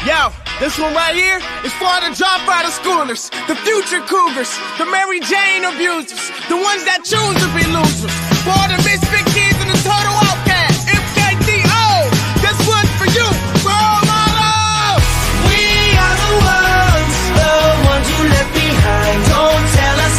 Yo, this one right here is for the dropout of schoolers, the future cougars, the Mary Jane abusers, the ones that choose to be losers, for all the misfit kids and the total outcast. MKTO, this one's for you, for all my love. We are the ones you left behind. Don't tell us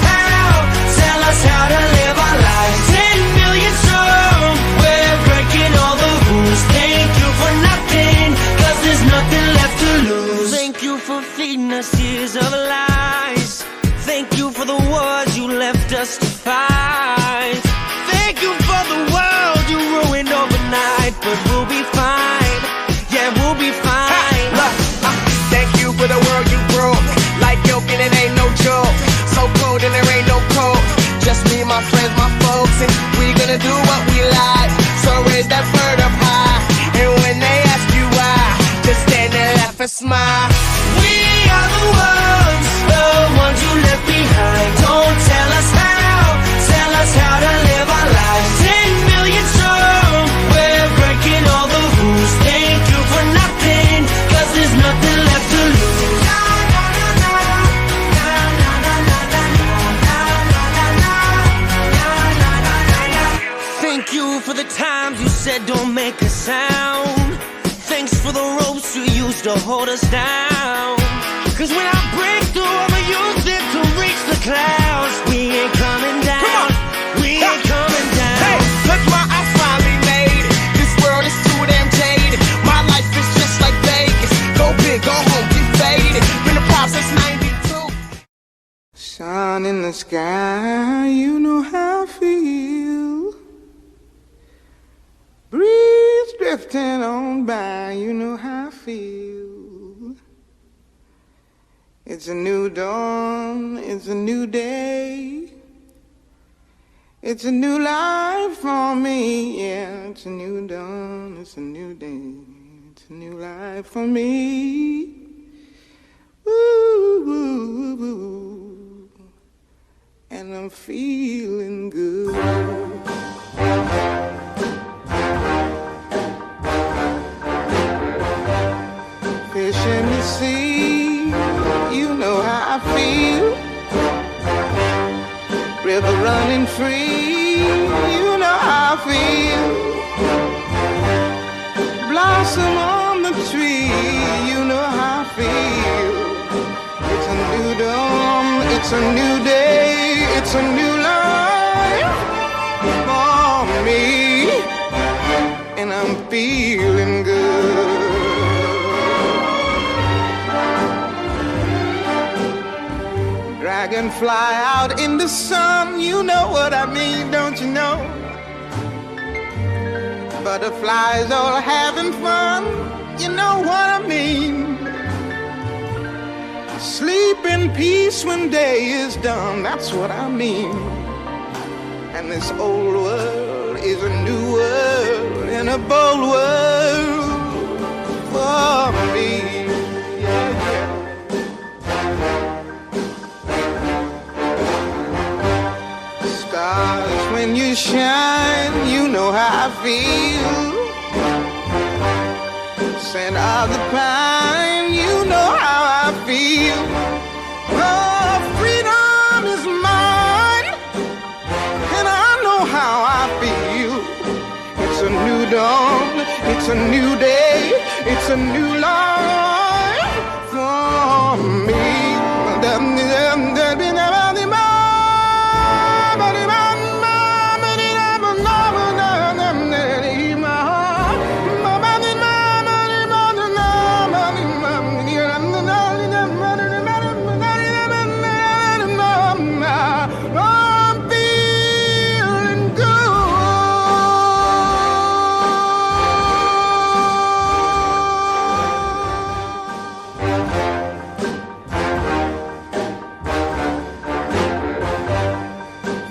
how to live our lives. 10 million strong, we're breaking all the rules. Thank you for nothing, 'cause there's nothing left to lose. Thank you for feeding us years of lies. Thank you for the wars you left us to fight. Thank you for the world you ruined overnight. But we'll be fine, yeah, we'll be fine. Look, thank you for the world you broke. Like yoke and it ain't no joke. So cold and there ain't no cold. Just me, my friends, my folks, and we gonna do what we like. So raise that bird up high. And when they ask you why, just stand there, laugh and smile. We are the ones you left behind. Don't tell us how to live our lives. 10 million strong, we're breaking all the rules. Thank you for nothing, 'cause there's nothing left to lose. Thank you for the times you said don't make a sound. Thanks for the ropes you used to hold us down. 'Cause when I break through, I'ma use it to reach the clouds. We ain't coming down, we ain't coming down. Hey, look what I finally made it. This world is too damn jaded. My life is just like Vegas. Go big, go home, get faded. Been a pop since 92. Sun in the sky, you know how I feel. Breeze drifting on by, you know how I feel. It's a new dawn, it's a new day. It's a new life for me, yeah. It's a new dawn, it's a new day. It's a new life for me. Ooh, ooh, ooh. And I'm feeling good. Fish in the sea, you know how I feel. River running free, you know how I feel. Blossom on the tree, you know how I feel. It's a new dawn, it's a new day, it's a new life for me. And I'm feeling good. Dragonfly out in the sun, you know what I mean, don't you know? Butterflies all having fun, you know what I mean? Sleep in peace when day is done, that's what I mean. And this old world is a new world and a bold world for me. Yeah, yeah. Stars, when you shine, you know how I feel. Scent of the pine, you know how I feel. Oh, freedom is mine, and I know how I feel. It's a new dawn, it's a new day, it's a new life for me.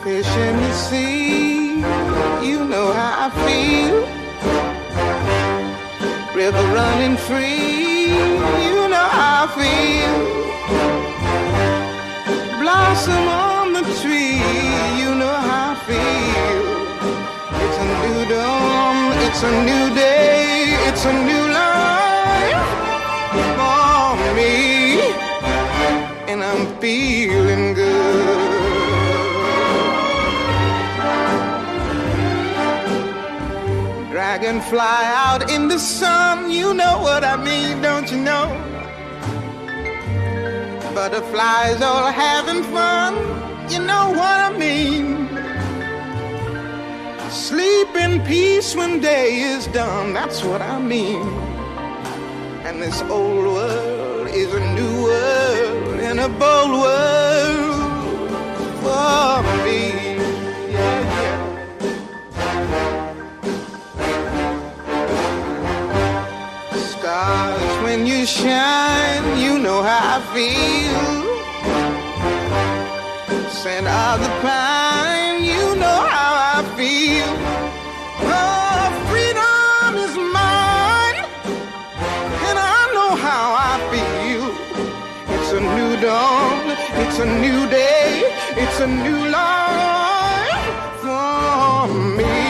Fish in the sea, you know how I feel. River running free, you know how I feel. Blossom on the tree, you know how I feel. It's a new dawn, it's a new day, it's a new life. feeling good. Dragonfly out in the sun, you know what I mean, don't you know? Butterflies all having fun, you know what I mean. Sleep in peace when day is done, that's what I mean. And this old world is a new world and a bold world for me. Yeah, yeah. Stars, when you shine, you know how I feel. Scent of the pine, you know how I feel. Oh, freedom is mine, and I know how I feel. It's a new dawn, it's a new day, it's a new life for me.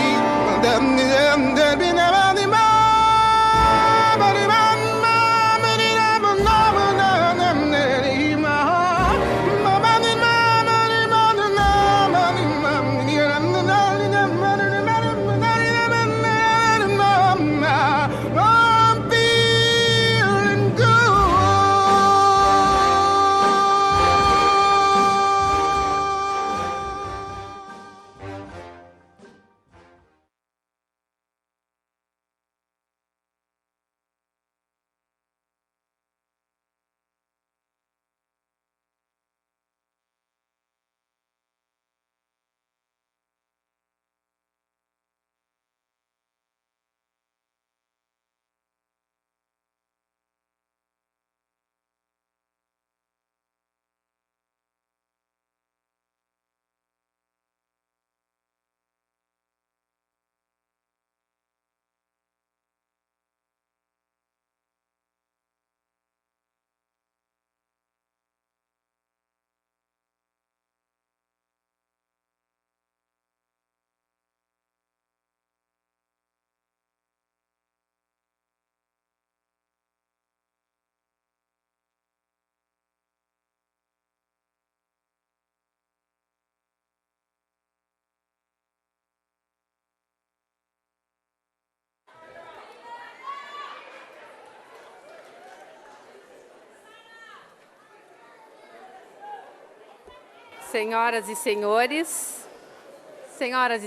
Senhoras e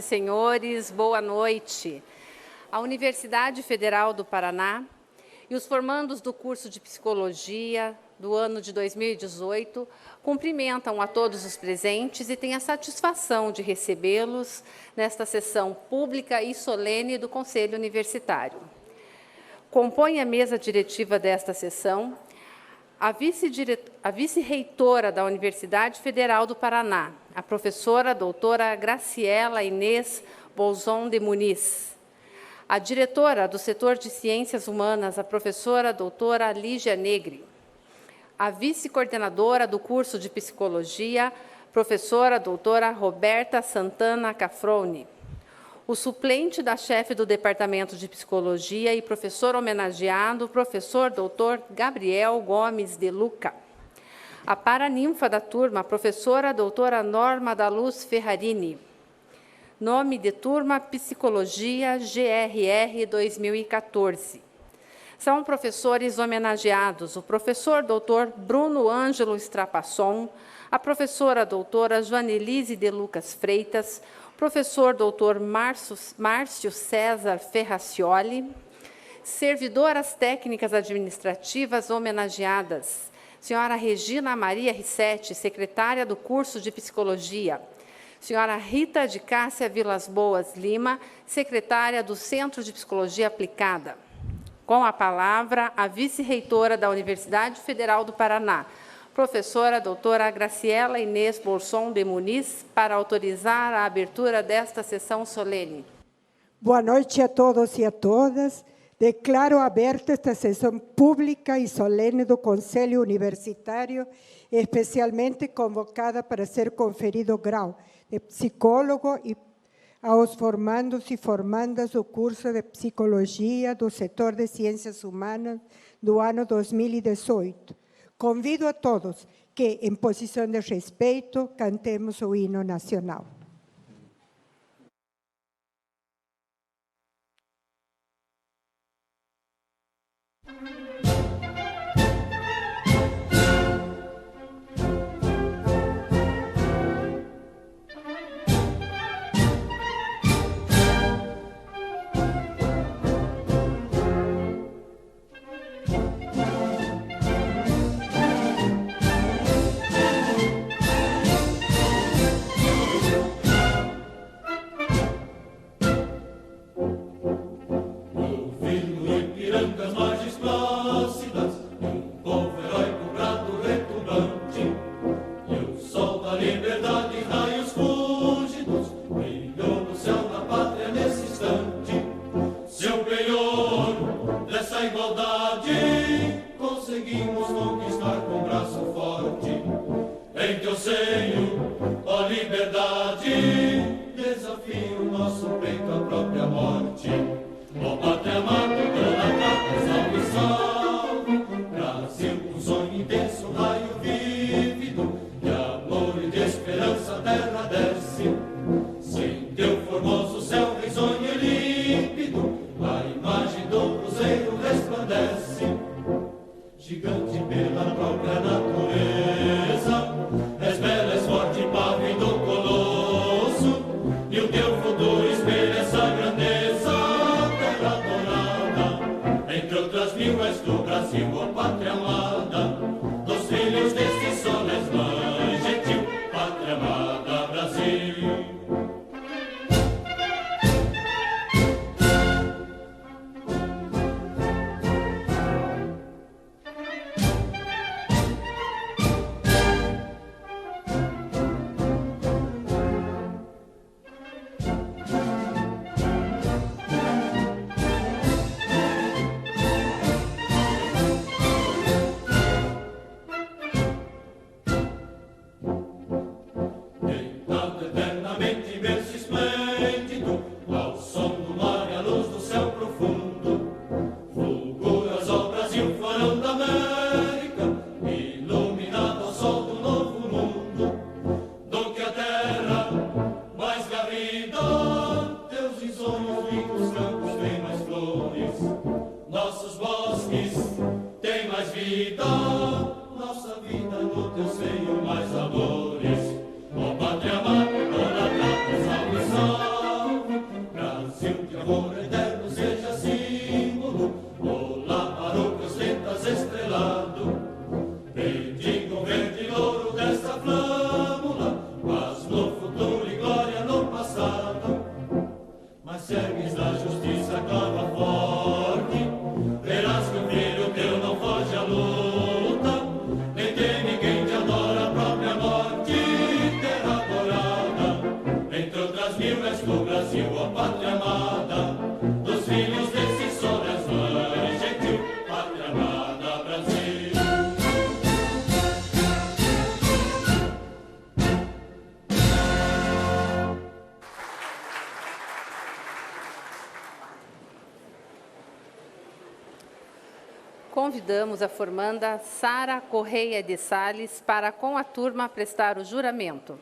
senhores, boa noite. A Universidade Federal do Paraná e os formandos do curso de Psicologia do ano de 2018 cumprimentam a todos os presentes e têm a satisfação de recebê-los nesta sessão pública e solene do Conselho Universitário. Compõe a mesa diretiva desta sessão a vice-reitora da Universidade Federal do Paraná, a professora doutora Graciela Inês Bolzon de Muniz, a diretora do setor de Ciências Humanas, a professora doutora Lígia Negri, a vice-coordenadora do curso de Psicologia, professora doutora Roberta Santana Cafrone, o suplente da chefe do Departamento de Psicologia e professor homenageado, professor doutor Gabriel Gomes de Luca. A paraninfa da turma, professora doutora Norma da Luz Ferrarini. Nome de turma, Psicologia GRR 2014. São professores homenageados o professor doutor Bruno Ângelo Strapasson, a professora doutora Joanelise de Lucas Freitas, professor doutor Márcio César Ferracioli, servidoras técnicas administrativas homenageadas, senhora Regina Maria Rissetti, secretária do curso de Psicologia, senhora Rita de Cássia Vilas Boas Lima, secretária do Centro de Psicologia Aplicada. Com a palavra, a vice-reitora da Universidade Federal do Paraná, professora doutora Graciela Inês Bolzon de Muniz, para autorizar a abertura desta sessão solene. Boa noite a todos e a todas. Declaro aberta esta sessão pública e solene do Conselho Universitário, especialmente convocada para ser conferido o grau de psicólogo e aos formandos e formandas do curso de Psicologia do setor de Ciências Humanas do ano 2018. Convido a todos que, em posição de respeito, cantemos o hino nacional. Convidamos a formanda Sara Correia de Sales para, com a turma, prestar o juramento.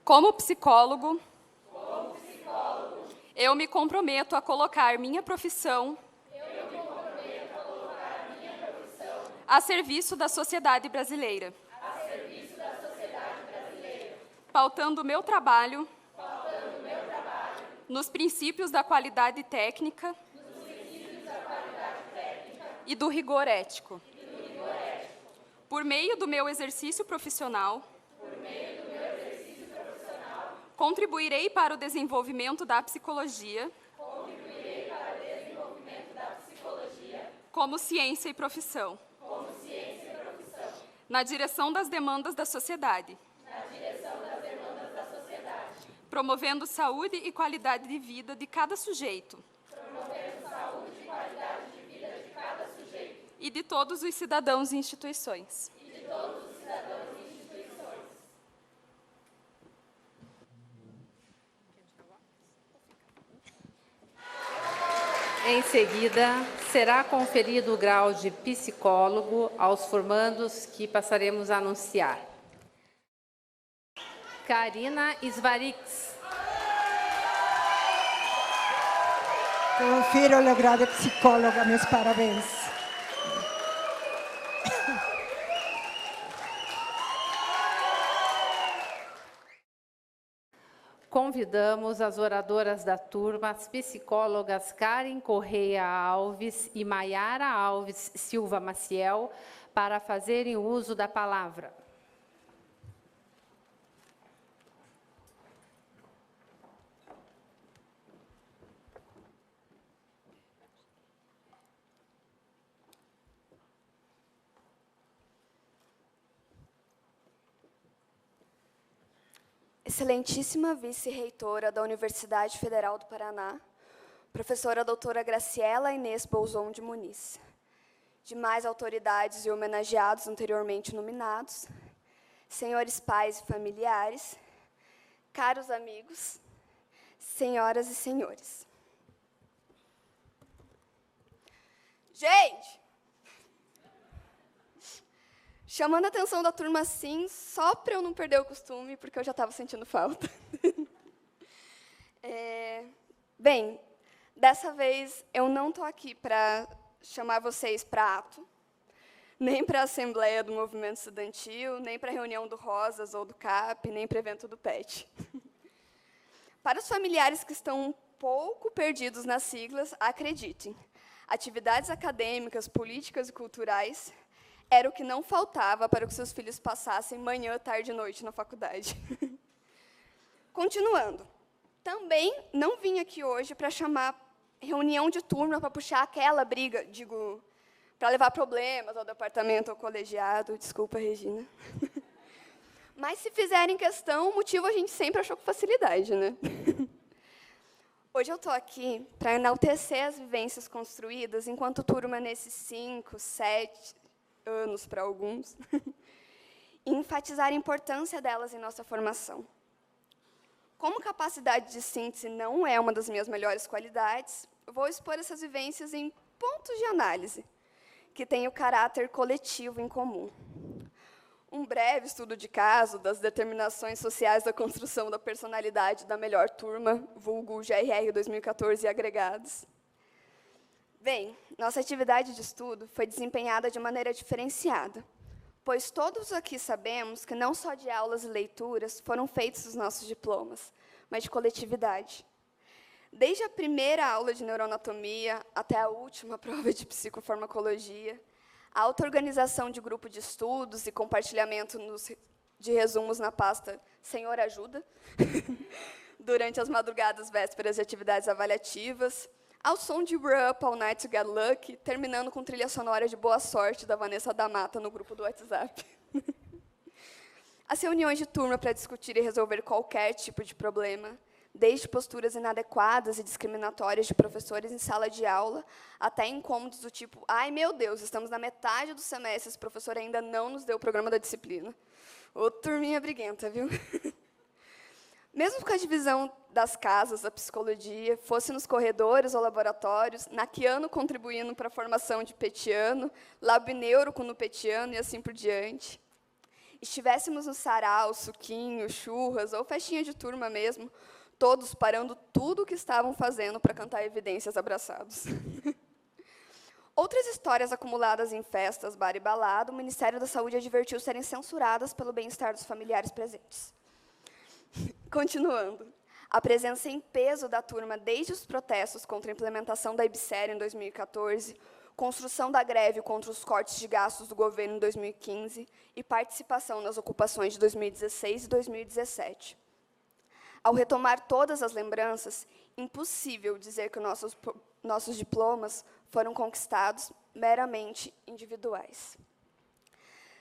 Como psicólogo, eu me comprometo a colocar minha profissão a serviço da sociedade brasileira, pautando meu trabalho nos princípios da qualidade técnica e do rigor ético. Por meio do meu exercício profissional, contribuirei para o desenvolvimento da psicologia como ciência e profissão, na direção das demandas da sociedade, promovendo saúde e qualidade de vida de cada sujeito, e de todos os cidadãos e instituições. Em seguida, será conferido o grau de psicólogo aos formandos que passaremos a anunciar. Karina Svarix. Confiro o grau de psicóloga, meus parabéns. Convidamos as oradoras da turma, as psicólogas Karen Correia Alves e Maiara Alves Silva Maciel, para fazerem uso da palavra. Excelentíssima vice-reitora da Universidade Federal do Paraná, professora doutora Graciela Inês Bolzon de Muniz, demais autoridades e homenageados anteriormente nominados, senhores pais e familiares, caros amigos, senhoras e senhores. Gente! Chamando a atenção da turma, sim, só para eu não perder o costume, porque eu já estava sentindo falta. Bem, dessa vez eu não estou aqui para chamar vocês para ato, nem para a assembleia do movimento estudantil, nem para a reunião do Rosas ou do CAP, nem para o evento do PET. Para os familiares que estão um pouco perdidos nas siglas, acreditem, atividades acadêmicas, políticas e culturais era o que não faltava para que seus filhos passassem manhã, tarde e noite na faculdade. Continuando, também não vim aqui hoje para chamar reunião de turma para puxar aquela briga, digo, para levar problemas ao departamento ou colegiado, desculpa, Regina. Mas, se fizerem questão, o motivo a gente sempre achou com facilidade, né? Hoje eu estou aqui para enaltecer as vivências construídas enquanto turma nesses 5, 7 anos para alguns, e enfatizar a importância delas em nossa formação. Como capacidade de síntese não é uma das minhas melhores qualidades, vou expor essas vivências em pontos de análise, que têm o caráter coletivo em comum. Um breve estudo de caso das determinações sociais da construção da personalidade da melhor turma, vulgo GRR 2014 e agregados. Bem, nossa atividade de estudo foi desempenhada de maneira diferenciada, pois todos aqui sabemos que não só de aulas e leituras foram feitos os nossos diplomas, mas de coletividade. Desde a primeira aula de neuroanatomia até a última prova de psicofarmacologia, a auto-organização de grupo de estudos e compartilhamento de resumos na pasta Senhor Ajuda, durante as madrugadas vésperas de atividades avaliativas, ao som de We're Up All Night to Get Lucky, terminando com trilha sonora de Boa Sorte, da Vanessa da Mata, no grupo do WhatsApp. As reuniões de turma para discutir e resolver qualquer tipo de problema, desde posturas inadequadas e discriminatórias de professores em sala de aula, até incômodos do tipo, ai, meu Deus, estamos na metade do semestre, esse professor ainda não nos deu o programa da disciplina. Ô, turminha briguenta, viu? Mesmo com a divisão das casas da psicologia, fosse nos corredores ou laboratórios, naquiano contribuindo para a formação de petiano, labineuro com nupetiano e assim por diante, estivéssemos no sarau, suquinho, churras ou festinha de turma mesmo, todos parando tudo o que estavam fazendo para cantar evidências abraçados. Outras histórias acumuladas em festas, bar e balada, o Ministério da Saúde advertiu serem censuradas pelo bem-estar dos familiares presentes. Continuando, a presença em peso da turma desde os protestos contra a implementação da IBSER em 2014, construção da greve contra os cortes de gastos do governo em 2015 e participação nas ocupações de 2016 e 2017. Ao retomar todas as lembranças, impossível dizer que nossos diplomas foram conquistados meramente individuais.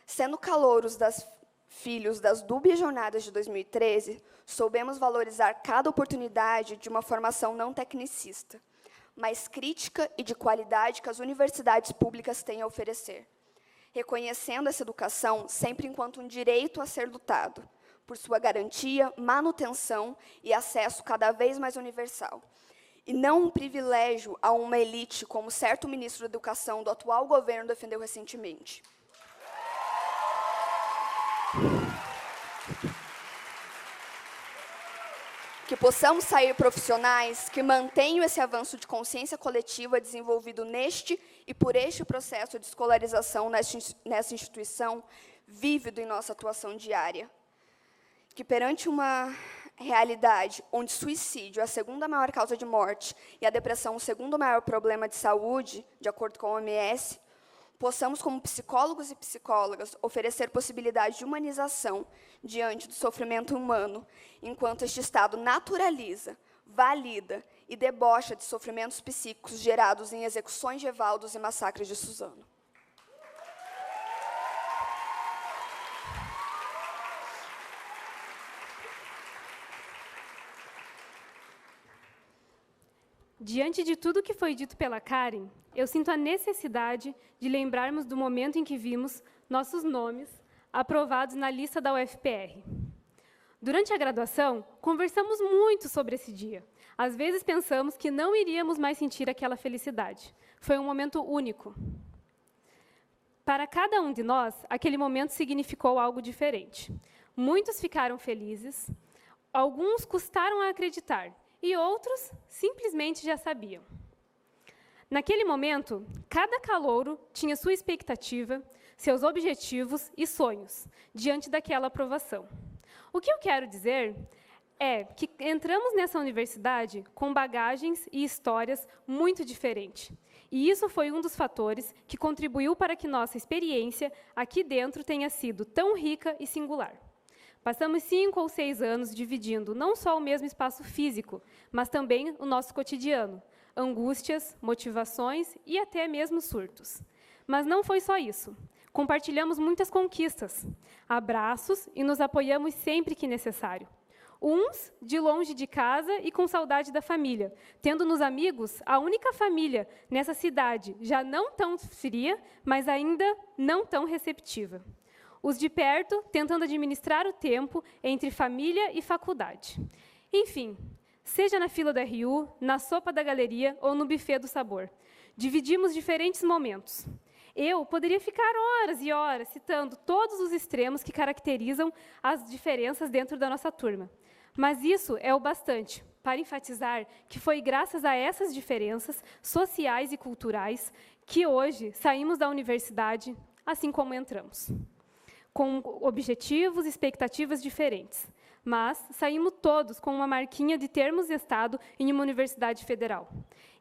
Sendo calouros filhos das dúbias jornadas de 2013, soubemos valorizar cada oportunidade de uma formação não tecnicista, mais crítica e de qualidade que as universidades públicas têm a oferecer, reconhecendo essa educação sempre enquanto um direito a ser lutado, por sua garantia, manutenção e acesso cada vez mais universal, e não um privilégio a uma elite, como certo ministro da Educação do atual governo defendeu recentemente. Que possamos sair profissionais que mantenham esse avanço de consciência coletiva desenvolvido neste e por este processo de escolarização nessa instituição vívido em nossa atuação diária. Que perante uma realidade onde suicídio é a segunda maior causa de morte e a depressão o segundo maior problema de saúde, de acordo com a OMS, possamos, como psicólogos e psicólogas, oferecer possibilidade de humanização diante do sofrimento humano, enquanto este Estado naturaliza, valida e debocha de sofrimentos psíquicos gerados em execuções de Evaldos e massacres de Suzano. Diante de tudo que foi dito pela Karen, eu sinto a necessidade de lembrarmos do momento em que vimos nossos nomes aprovados na lista da UFPR. Durante a graduação, conversamos muito sobre esse dia. Às vezes pensamos que não iríamos mais sentir aquela felicidade. Foi um momento único. Para cada um de nós, aquele momento significou algo diferente. Muitos ficaram felizes, alguns custaram a acreditar, e outros simplesmente já sabiam. Naquele momento, cada calouro tinha sua expectativa, seus objetivos e sonhos diante daquela aprovação. O que eu quero dizer é que entramos nessa universidade com bagagens e histórias muito diferentes. E isso foi um dos fatores que contribuiu para que nossa experiência aqui dentro tenha sido tão rica e singular. Passamos 5 ou 6 anos dividindo não só o mesmo espaço físico, mas também o nosso cotidiano, angústias, motivações e até mesmo surtos. Mas não foi só isso. Compartilhamos muitas conquistas, abraços e nos apoiamos sempre que necessário. Uns de longe de casa e com saudade da família, tendo nos amigos a única família nessa cidade, já não tão fria, mas ainda não tão receptiva. Os de perto, tentando administrar o tempo entre família e faculdade. Enfim, seja na fila do RU, na sopa da galeria ou no buffet do sabor. Dividimos diferentes momentos. Eu poderia ficar horas e horas citando todos os extremos que caracterizam as diferenças dentro da nossa turma. Mas isso é o bastante para enfatizar que foi graças a essas diferenças sociais e culturais que hoje saímos da universidade assim como entramos, com objetivos e expectativas diferentes, mas saímos todos com uma marquinha de termos estado em uma universidade federal.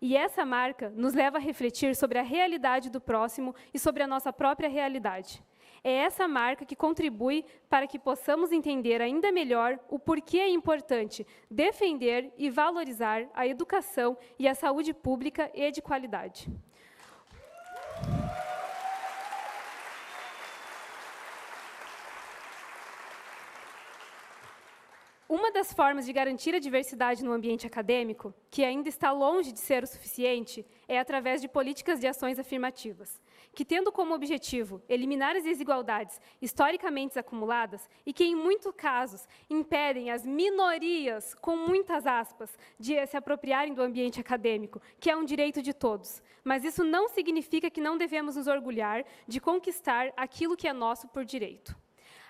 E essa marca nos leva a refletir sobre a realidade do próximo e sobre a nossa própria realidade. É essa marca que contribui para que possamos entender ainda melhor o porquê é importante defender e valorizar a educação e a saúde pública e de qualidade. Uma das formas de garantir a diversidade no ambiente acadêmico, que ainda está longe de ser o suficiente, é através de políticas de ações afirmativas, que, tendo como objetivo eliminar as desigualdades historicamente acumuladas e que, em muitos casos, impedem as minorias, com muitas aspas, de se apropriarem do ambiente acadêmico, que é um direito de todos. Mas isso não significa que não devemos nos orgulhar de conquistar aquilo que é nosso por direito.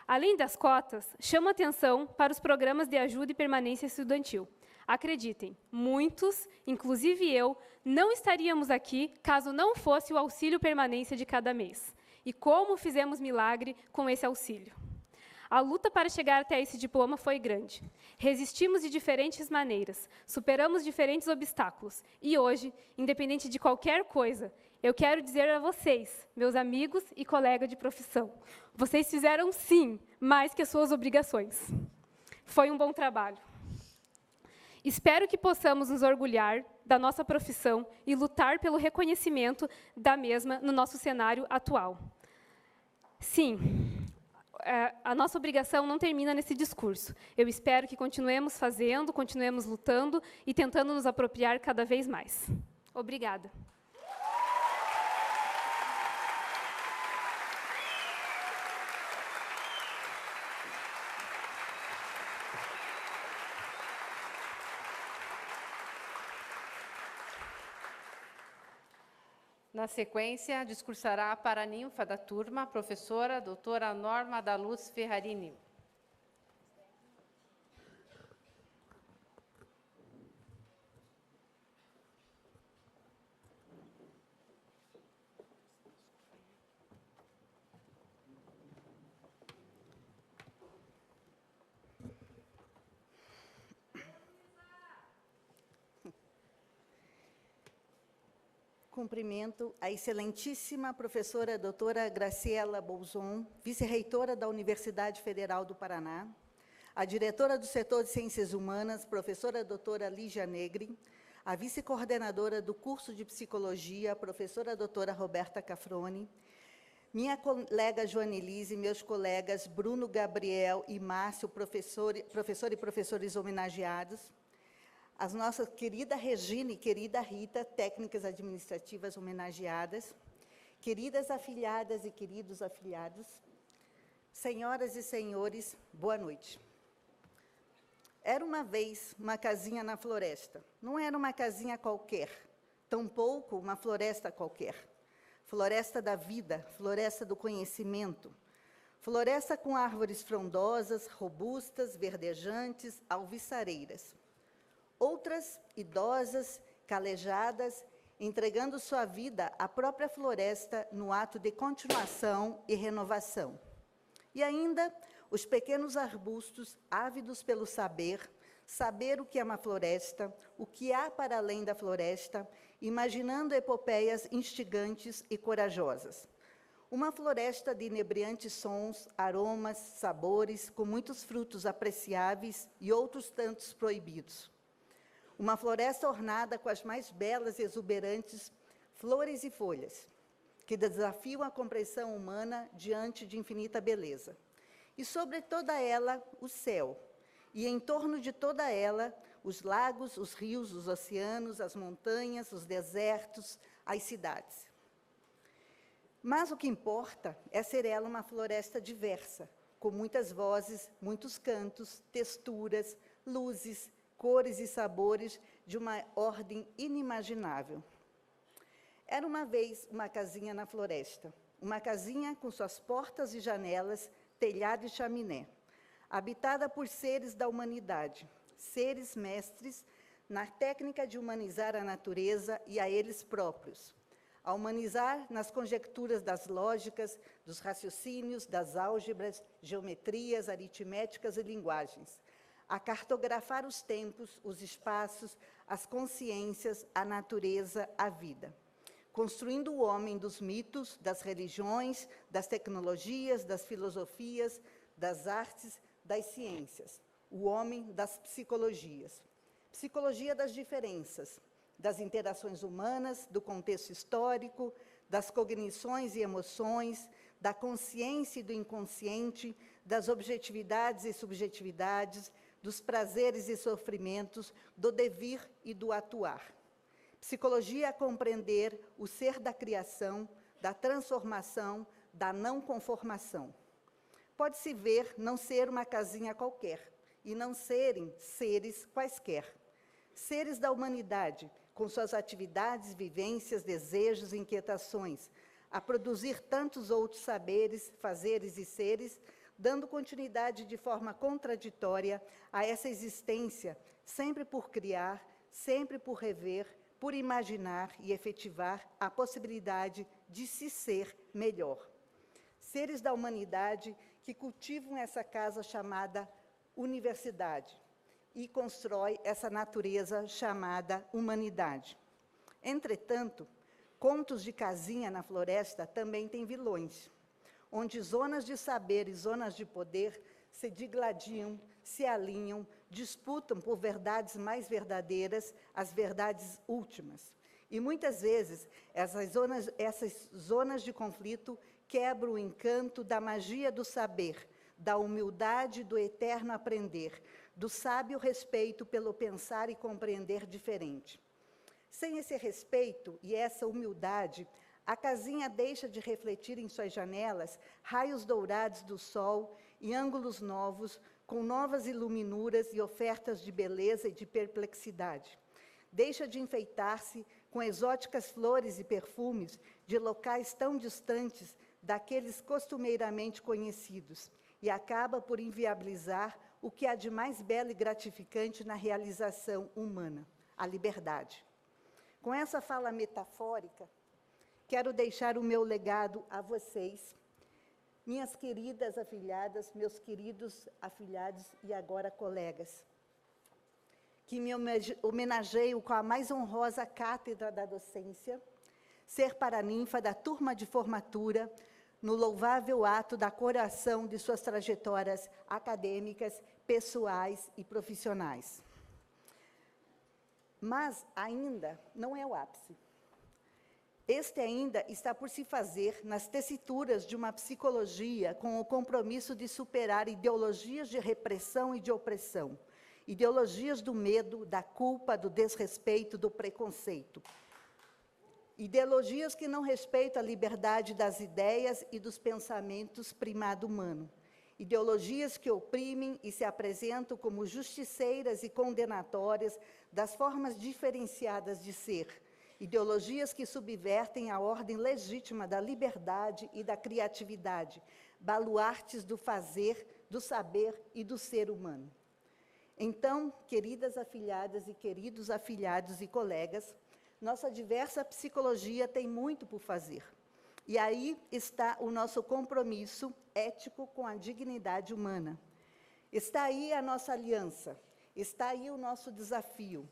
Além das cotas, chamo a atenção para os programas de ajuda e permanência estudantil. Acreditem, muitos, inclusive eu, não estaríamos aqui caso não fosse o auxílio permanência de cada mês. E como fizemos milagre com esse auxílio. A luta para chegar até esse diploma foi grande. Resistimos de diferentes maneiras, superamos diferentes obstáculos. E hoje, independente de qualquer coisa, eu quero dizer a vocês, meus amigos e colegas de profissão, vocês fizeram, sim, mais que as suas obrigações. Foi um bom trabalho. Espero que possamos nos orgulhar da nossa profissão e lutar pelo reconhecimento da mesma no nosso cenário atual. Sim, a nossa obrigação não termina nesse discurso. Eu espero que continuemos fazendo, continuemos lutando e tentando nos apropriar cada vez mais. Obrigada. Na sequência, discursará para a ninfa da turma, a professora doutora Norma da Luz Ferrarini. Cumprimento a excelentíssima professora doutora Graciela Bolzon, vice-reitora da Universidade Federal do Paraná, a diretora do setor de Ciências Humanas, professora doutora Lígia Negri, a vice-coordenadora do curso de Psicologia, professora doutora Roberta Cafrone, minha colega Joanelise, meus colegas Bruno, Gabriel e Márcio, professor e professores homenageados, as nossas querida Regina e querida Rita, técnicas administrativas homenageadas, queridas afilhadas e queridos afilhados, senhoras e senhores, boa noite. Era uma vez uma casinha na floresta. Não era uma casinha qualquer, tampouco uma floresta qualquer. Floresta da vida, floresta do conhecimento, floresta com árvores frondosas, robustas, verdejantes, alviçareiras. Outras, idosas, calejadas, entregando sua vida à própria floresta no ato de continuação e renovação. E ainda, os pequenos arbustos, ávidos pelo saber, saber o que é uma floresta, o que há para além da floresta, imaginando epopeias instigantes e corajosas. Uma floresta de inebriantes sons, aromas, sabores, com muitos frutos apreciáveis e outros tantos proibidos. Uma floresta ornada com as mais belas e exuberantes flores e folhas, que desafiam a compreensão humana diante de infinita beleza. E sobre toda ela, o céu, e em torno de toda ela, os lagos, os rios, os oceanos, as montanhas, os desertos, as cidades. Mas o que importa é ser ela uma floresta diversa, com muitas vozes, muitos cantos, texturas, luzes, cores e sabores de uma ordem inimaginável. Era uma vez uma casinha na floresta, uma casinha com suas portas e janelas, telhado e chaminé, habitada por seres da humanidade, seres mestres na técnica de humanizar a natureza e a eles próprios, a humanizar nas conjecturas das lógicas, dos raciocínios, das álgebras, geometrias, aritméticas e linguagens, a cartografar os tempos, os espaços, as consciências, a natureza, a vida, construindo o homem dos mitos, das religiões, das tecnologias, das filosofias, das artes, das ciências, o homem das psicologias. Psicologia das diferenças, das interações humanas, do contexto histórico, das cognições e emoções, da consciência e do inconsciente, das objetividades e subjetividades, dos prazeres e sofrimentos, do devir e do atuar. Psicologia é compreender o ser da criação, da transformação, da não conformação. Pode-se ver não ser uma casinha qualquer, e não serem seres quaisquer. Seres da humanidade, com suas atividades, vivências, desejos e inquietações, a produzir tantos outros saberes, fazeres e seres, dando continuidade de forma contraditória a essa existência, sempre por criar, sempre por rever, por imaginar e efetivar a possibilidade de se ser melhor. Seres da humanidade que cultivam essa casa chamada universidade e constrói essa natureza chamada humanidade. Entretanto, contos de casinha na floresta também têm vilões, onde zonas de saber e zonas de poder se digladiam, se alinham, disputam por verdades mais verdadeiras, as verdades últimas. E muitas vezes essas zonas de conflito quebram o encanto da magia do saber, da humildade do eterno aprender, do sábio respeito pelo pensar e compreender diferente. Sem esse respeito e essa humildade, a casinha deixa de refletir em suas janelas raios dourados do sol e ângulos novos, com novas iluminuras e ofertas de beleza e de perplexidade. Deixa de enfeitar-se com exóticas flores e perfumes de locais tão distantes daqueles costumeiramente conhecidos, e acaba por inviabilizar o que há de mais belo e gratificante na realização humana, a liberdade. Com essa fala metafórica, quero deixar o meu legado a vocês, minhas queridas afilhadas, meus queridos afilhados e agora colegas, que me homenageio com a mais honrosa cátedra da docência, ser paraninfa da turma de formatura, no louvável ato da coroação de suas trajetórias acadêmicas, pessoais e profissionais. Mas ainda não é o ápice. Este ainda está por se fazer nas tessituras de uma psicologia com o compromisso de superar ideologias de repressão e de opressão, ideologias do medo, da culpa, do desrespeito, do preconceito. Ideologias que não respeitam a liberdade das ideias e dos pensamentos primado humano. Ideologias que oprimem e se apresentam como justiceiras e condenatórias das formas diferenciadas de ser. Ideologias que subvertem a ordem legítima da liberdade e da criatividade, baluartes do fazer, do saber e do ser humano. Então, queridas afilhadas e queridos afilhados e colegas, nossa diversa psicologia tem muito por fazer. E aí está o nosso compromisso ético com a dignidade humana. Está aí a nossa aliança, está aí o nosso desafio.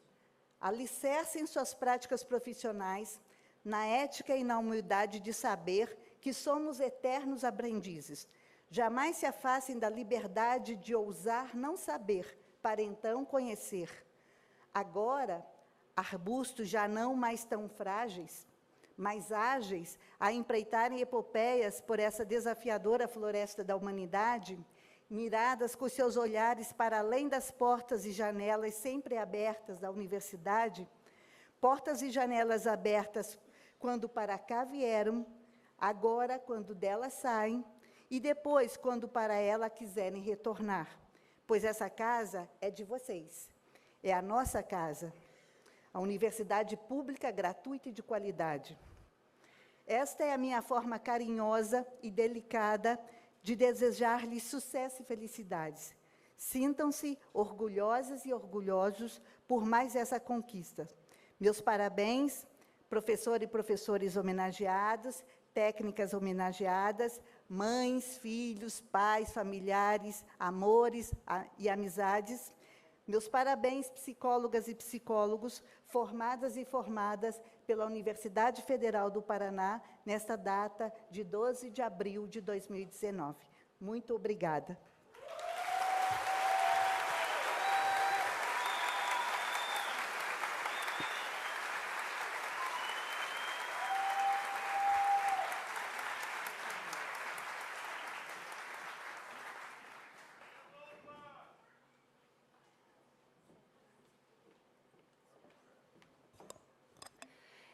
Alicercem suas práticas profissionais na ética e na humildade de saber que somos eternos aprendizes. Jamais se afastem da liberdade de ousar não saber, para então conhecer. Agora, arbustos já não mais tão frágeis, mais ágeis, a empreitarem epopeias por essa desafiadora floresta da humanidade, miradas com seus olhares para além das portas e janelas sempre abertas da universidade, portas e janelas abertas quando para cá vieram, agora quando dela saem, e depois quando para ela quiserem retornar, pois essa casa é de vocês, é a nossa casa, a universidade pública, gratuita e de qualidade. Esta é a minha forma carinhosa e delicada de desejar-lhes sucesso e felicidades. Sintam-se orgulhosas e orgulhosos por mais essa conquista. Meus parabéns, professor e professores homenageados, técnicas homenageadas, mães, filhos, pais, familiares, amores e amizades. Meus parabéns, psicólogas e psicólogos, formadas e formadas pela Universidade Federal do Paraná, nesta data de 12 de abril de 2019. Muito obrigada.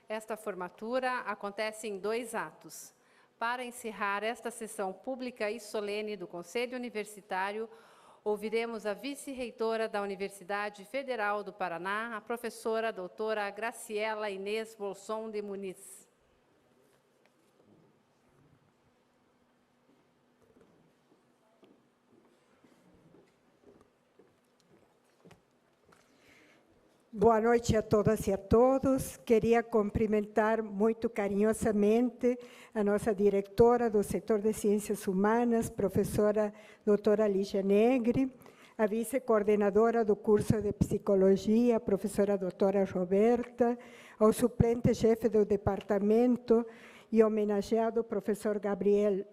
Esta formatura acontece em 2 atos. Para encerrar esta sessão pública e solene do Conselho Universitário, ouviremos a vice-reitora da Universidade Federal do Paraná, a professora doutora Graciela Inês Bolson de Muniz. Boa noite a todas e a todos. Queria cumprimentar muito carinhosamente a nossa diretora do setor de Ciências Humanas, professora doutora Lígia Negri, a vice-coordenadora do curso de Psicologia, professora doutora Roberta, ao suplente-chefe do departamento e homenageado professor Gabriel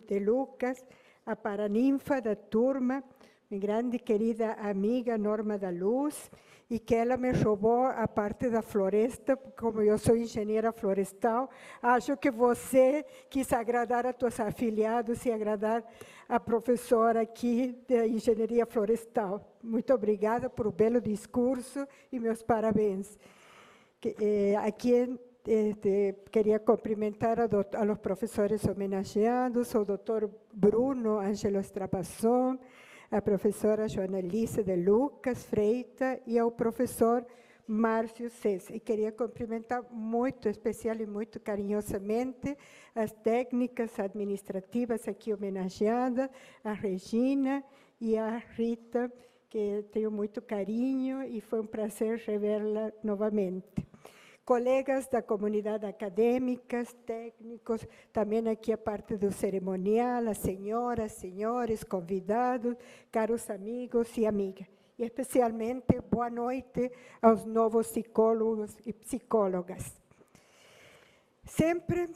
de Lucas, a paraninfa da turma, minha grande querida amiga Norma da Luz, e que ela me roubou a parte da floresta, como eu sou engenheira florestal, acho que você quis agradar a seus afiliados e agradar a professora aqui da engenharia florestal. Muito obrigada por o belo discurso e meus parabéns. Aqui queria cumprimentar a los professores homenageados, o doutor Bruno Ângelo Strapasson, a professora Joana Alice de Lucas Freitas e ao professor Márcio César. E queria cumprimentar muito especial e muito carinhosamente as técnicas administrativas aqui homenageadas, a Regina e a Rita, que tenho muito carinho e foi um prazer revê-la novamente. Colegas da comunidade acadêmica, técnicos, também aqui a parte do cerimonial, as senhoras, senhores, convidados, caros amigos e amigas. E especialmente, boa noite aos novos psicólogos e psicólogas. Sempre,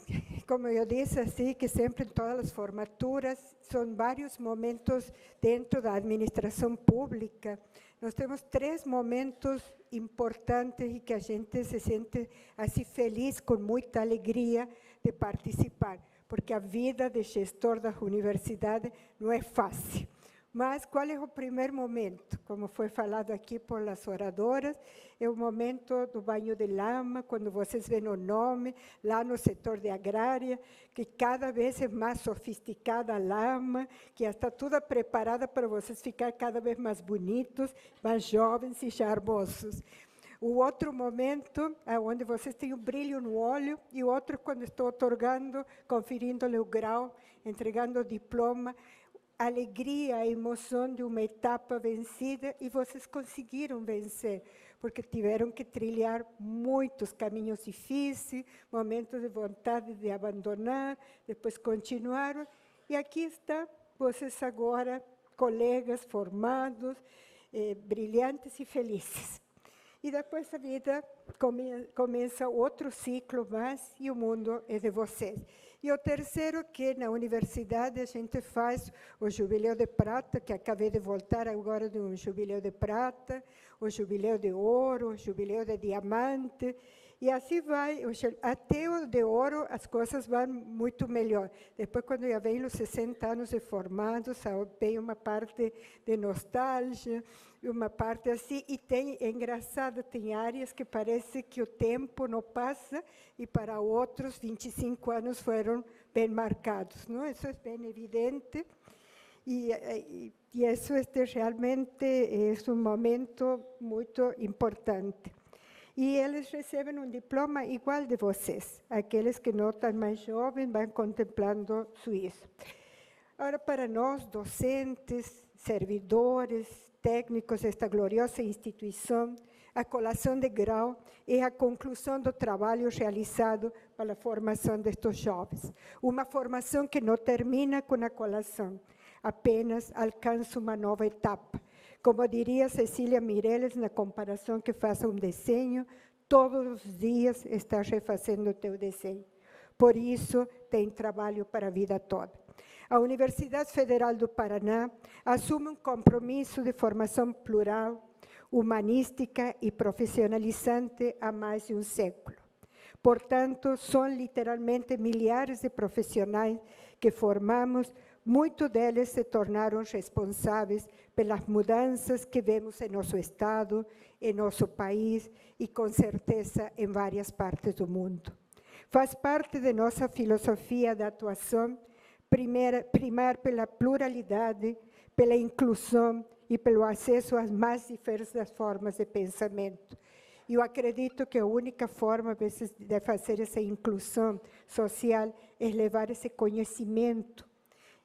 como eu disse, assim, que sempre em todas as formaturas, são vários momentos dentro da administração pública. Nós temos 3 momentos importantes e que a gente se sente assim feliz, com muita alegria de participar, porque a vida de gestor das universidades não é fácil. Mas qual é o primeiro momento? Como foi falado aqui por as oradoras, é o momento do banho de lama, quando vocês veem o nome, lá no setor de agrária, que cada vez é mais sofisticada a lama, que já está toda preparada para vocês ficar cada vez mais bonitos, mais jovens e charmosos. O outro momento é onde vocês têm o brilho no olho, e o outro quando estou otorgando, conferindo-lhe o grau, entregando o diploma, a alegria, a emoção de uma etapa vencida, e vocês conseguiram vencer, porque tiveram que trilhar muitos caminhos difíceis, momentos de vontade de abandonar, depois continuaram, e aqui está vocês agora, colegas formados, brilhantes e felizes. E depois a vida começa outro ciclo mais, e o mundo é de vocês. E o terceiro, que na universidade a gente faz o Jubileu de Prata, que acabei de voltar agora de um Jubileu de Prata, o Jubileu de Ouro, o Jubileu de Diamante, e assim vai, até o de Ouro as coisas vão muito melhor. Depois, quando já vem os 60 anos de formados, vem uma parte de nostalgia, uma parte assim, e é engraçado, tem áreas que parece que o tempo não passa, e para outros 25 anos foram bem marcados, não? Isso é bem evidente, e isso realmente é um momento muito importante. E eles recebem um diploma igual de vocês, aqueles que não estão mais jovens vão contemplando isso. Agora, para nós, docentes, servidores, técnicos desta gloriosa instituição, a colação de grau é a conclusão do trabalho realizado para a formação destes jovens. Uma formação que não termina com a colação, apenas alcança uma nova etapa. Como diria Cecília Meirelles, na comparação que faz um desenho, todos os dias estás refazendo o teu desenho. Por isso, tem trabalho para a vida toda. A Universidade Federal do Paraná assume um compromisso de formação plural, humanística e profissionalizante há mais de um século. Portanto, são literalmente milhares de profissionais que formamos. Muitos deles se tornaram responsáveis pelas mudanças que vemos em nosso estado, em nosso país e, com certeza, em várias partes do mundo. Faz parte de nossa filosofia da atuação primar pela pluralidade, pela inclusão e pelo acesso às mais diversas formas de pensamento. Eu acredito que a única forma, às vezes, de fazer essa inclusão social é levar esse conhecimento.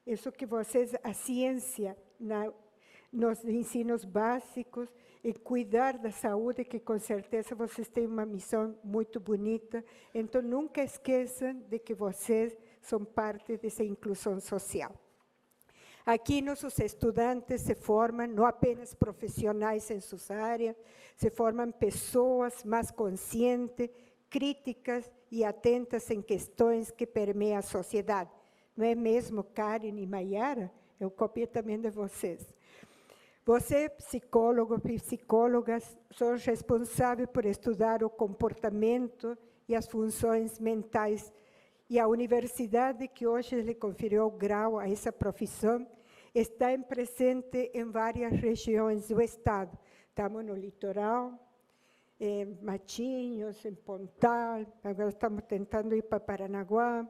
Isso que vocês, a ciência, nos ensinos básicos, e cuidar da saúde, que com certeza vocês têm uma missão muito bonita. Então, nunca esqueçam de que vocês são parte dessa inclusão social. Aqui, nossos estudantes se formam não apenas profissionais em suas áreas, se formam pessoas mais conscientes, críticas e atentas em questões que permeiam a sociedade. Não é mesmo, Karen e Mayara? Eu copiei também de vocês. Você, psicólogos e psicólogas, são responsáveis por estudar o comportamento e as funções mentais. E a universidade, que hoje lhe conferiu o grau a essa profissão, está presente em várias regiões do estado. Estamos no litoral, em Matinhos, em Pontal, agora estamos tentando ir para Paranaguá.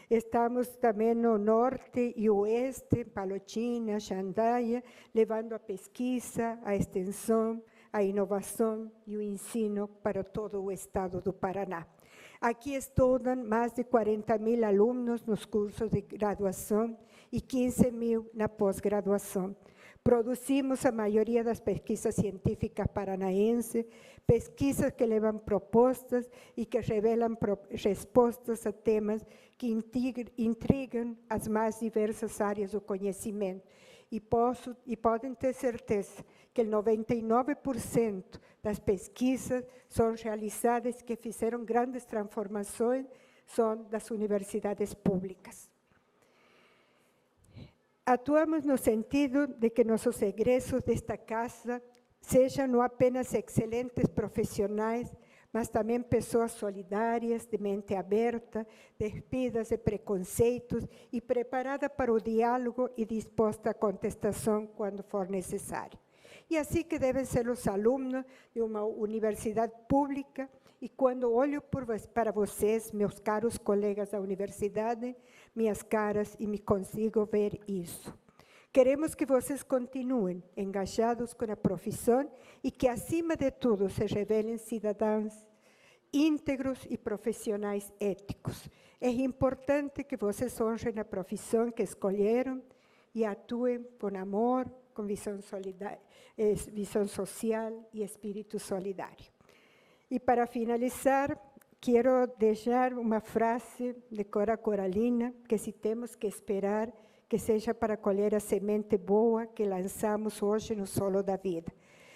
Estamos também no norte e oeste, Palotina, Xandaia, levando a pesquisa, a extensão, a inovação e o ensino para todo o estado do Paraná. Aqui estudam mais de 40.000 alunos nos cursos de graduação e 15.000 na pós-graduação. Produzimos a maioria das pesquisas científicas paranaenses, pesquisas que levam propostas e que revelam respostas a temas que intrigam as mais diversas áreas do conhecimento. E podem ter certeza que 99% das pesquisas são realizadas que fizeram grandes transformações, são das universidades públicas. Atuamos no sentido de que nossos egressos desta casa sejam não apenas excelentes profissionais, mas também pessoas solidárias, de mente aberta, despidas de preconceitos e preparadas para o diálogo e disposta à contestação quando for necessário. E assim que devem ser os alunos de uma universidade pública, e quando olho para vocês, meus caros colegas da universidade, minhas caras, e me consigo ver isso. Queremos que vocês continuem engajados com a profissão e que, acima de tudo, se revelem cidadãos íntegros e profissionais éticos. É importante que vocês honrem a profissão que escolheram e atuem com amor, com visão social e espírito solidário. E para finalizar, quero deixar uma frase de Cora Coralina, que se temos que esperar que seja para colher a semente boa que lançamos hoje no solo da vida.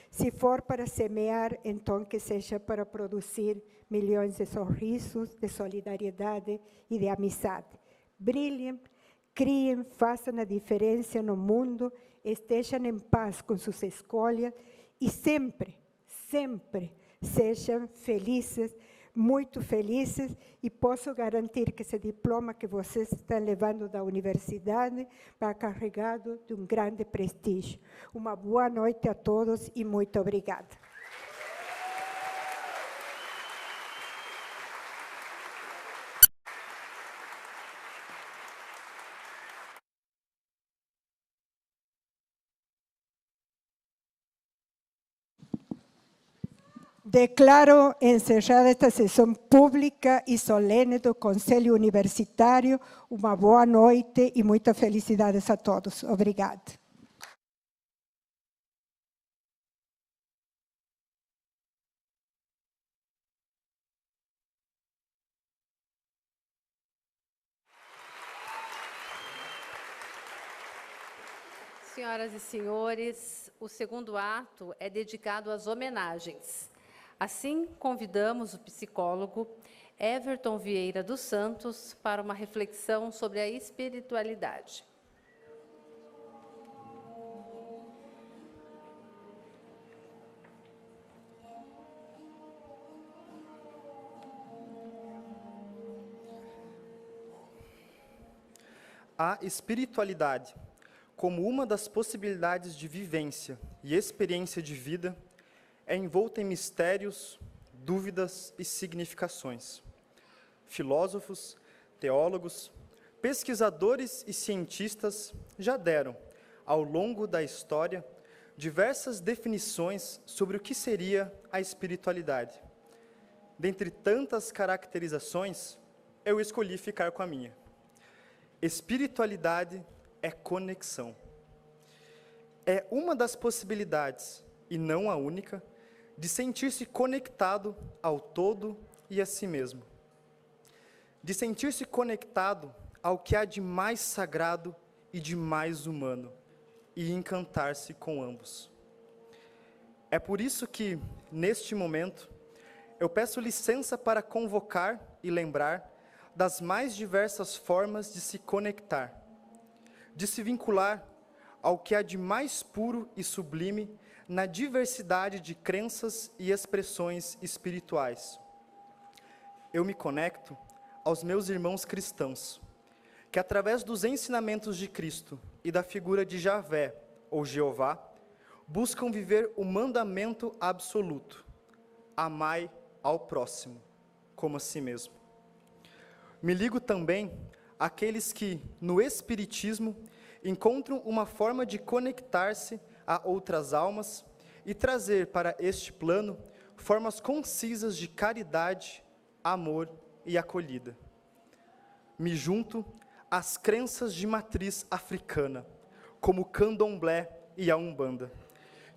Se for para semear, então que seja para produzir milhões de sorrisos, de solidariedade e de amizade. Brilhem, criem, façam a diferença no mundo, estejam em paz com suas escolhas e sempre, sempre sejam felizes, muito felizes, e posso garantir que esse diploma que vocês estão levando da universidade vai carregado de um grande prestígio. Uma boa noite a todos e muito obrigada. Declaro encerrada esta sessão pública e solene do Conselho Universitário. Uma boa noite e muitas felicidades a todos. Obrigada. Senhoras e senhores, o segundo ato é dedicado às homenagens. Assim, convidamos o psicólogo Everton Vieira dos Santos para uma reflexão sobre a espiritualidade. A espiritualidade, como uma das possibilidades de vivência e experiência de vida, é envolta em mistérios, dúvidas e significações. Filósofos, teólogos, pesquisadores e cientistas já deram, ao longo da história, diversas definições sobre o que seria a espiritualidade. Dentre tantas caracterizações, eu escolhi ficar com a minha. Espiritualidade é conexão. É uma das possibilidades, e não a única, de sentir-se conectado ao todo e a si mesmo. De sentir-se conectado ao que há de mais sagrado e de mais humano, e encantar-se com ambos. É por isso que, neste momento, eu peço licença para convocar e lembrar das mais diversas formas de se conectar, de se vincular ao que há de mais puro e sublime na diversidade de crenças e expressões espirituais. Eu me conecto aos meus irmãos cristãos, que através dos ensinamentos de Cristo e da figura de Javé, ou Jeová, buscam viver o mandamento absoluto: amai ao próximo como a si mesmo. Me ligo também àqueles que, no Espiritismo, encontram uma forma de conectar-se a outras almas e trazer para este plano formas concisas de caridade, amor e acolhida. Me junto às crenças de matriz africana, como o candomblé e a umbanda,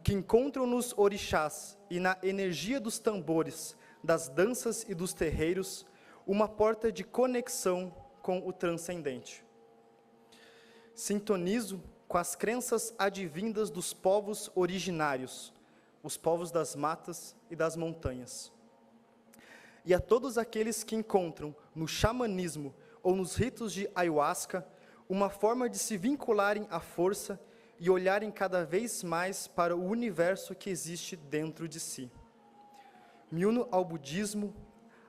que encontram nos orixás e na energia dos tambores, das danças e dos terreiros, uma porta de conexão com o transcendente. Sintonizo com as crenças advindas dos povos originários, os povos das matas e das montanhas. E a todos aqueles que encontram no xamanismo ou nos ritos de ayahuasca uma forma de se vincularem à força e olharem cada vez mais para o universo que existe dentro de si. Me uno ao budismo,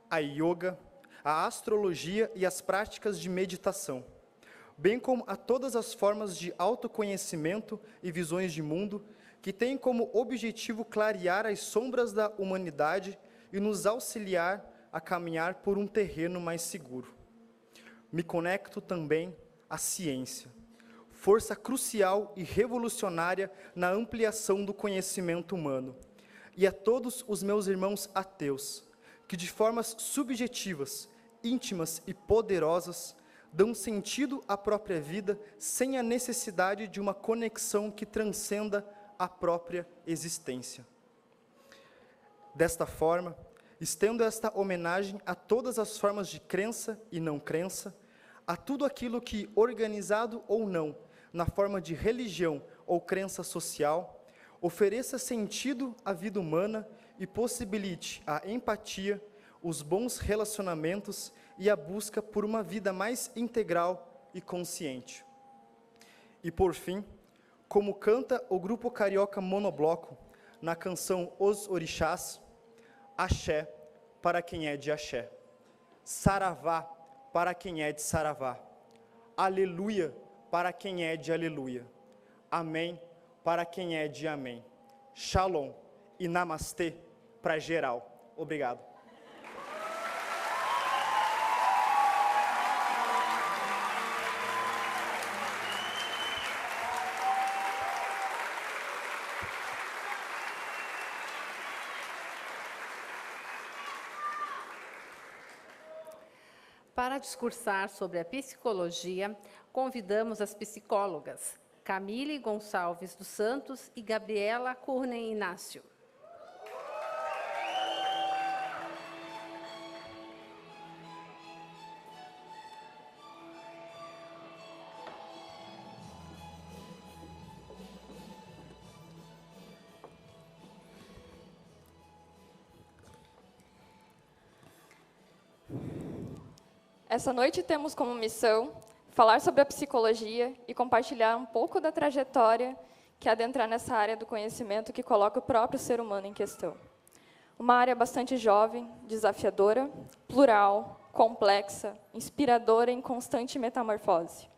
à yoga, à astrologia e às práticas de meditação, bem como a todas as formas de autoconhecimento e visões de mundo que têm como objetivo clarear as sombras da humanidade e nos auxiliar a caminhar por um terreno mais seguro. Me conecto também à ciência, força crucial e revolucionária na ampliação do conhecimento humano, e a todos os meus irmãos ateus, que de formas subjetivas, íntimas e poderosas, dão sentido à própria vida sem a necessidade de uma conexão que transcenda a própria existência. Desta forma, estendo esta homenagem a todas as formas de crença e não crença, a tudo aquilo que, organizado ou não, na forma de religião ou crença social, ofereça sentido à vida humana e possibilite a empatia, os bons relacionamentos e a busca por uma vida mais integral e consciente. E por fim, como canta o grupo carioca Monobloco na canção Os Orixás, axé para quem é de axé, saravá para quem é de saravá, aleluia para quem é de aleluia, amém para quem é de amém, shalom e namastê para geral. Obrigado. Para discursar sobre a psicologia, convidamos as psicólogas Camille Gonçalves dos Santos e Gabriela Curnen Inácio. Essa noite temos como missão falar sobre a psicologia e compartilhar um pouco da trajetória que adentrar nessa área do conhecimento que coloca o próprio ser humano em questão. Uma área bastante jovem, desafiadora, plural, complexa, inspiradora e em constante metamorfose.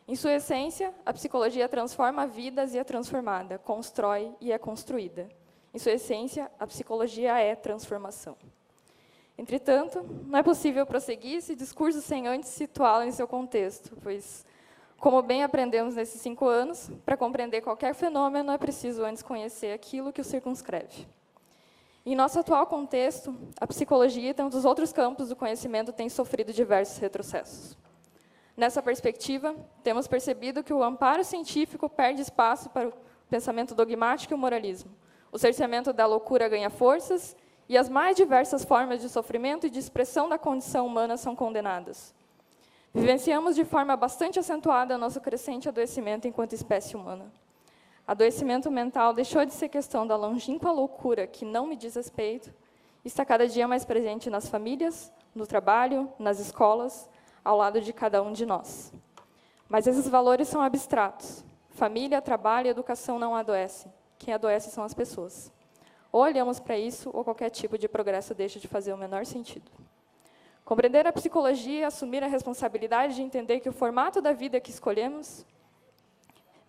Em sua essência, a psicologia transforma vidas e é transformada, constrói e é construída. Em sua essência, a psicologia é transformação. Entretanto, não é possível prosseguir esse discurso sem antes situá-lo em seu contexto, pois, como bem aprendemos nesses 5 anos, para compreender qualquer fenômeno é preciso antes conhecer aquilo que o circunscreve. Em nosso atual contexto, a psicologia e tantos outros campos do conhecimento têm sofrido diversos retrocessos. Nessa perspectiva, temos percebido que o amparo científico perde espaço para o pensamento dogmático e o moralismo. O cerceamento da loucura ganha forças e as mais diversas formas de sofrimento e de expressão da condição humana são condenadas. Vivenciamos de forma bastante acentuada nosso crescente adoecimento enquanto espécie humana. Adoecimento mental deixou de ser questão da longínqua loucura que não me diz respeito e está cada dia mais presente nas famílias, no trabalho, nas escolas, ao lado de cada um de nós. Mas esses valores são abstratos. Família, trabalho e educação não adoecem. Quem adoece são as pessoas. Ou olhamos para isso, ou qualquer tipo de progresso deixa de fazer o menor sentido. Compreender a psicologia e assumir a responsabilidade de entender que o formato da vida que escolhemos,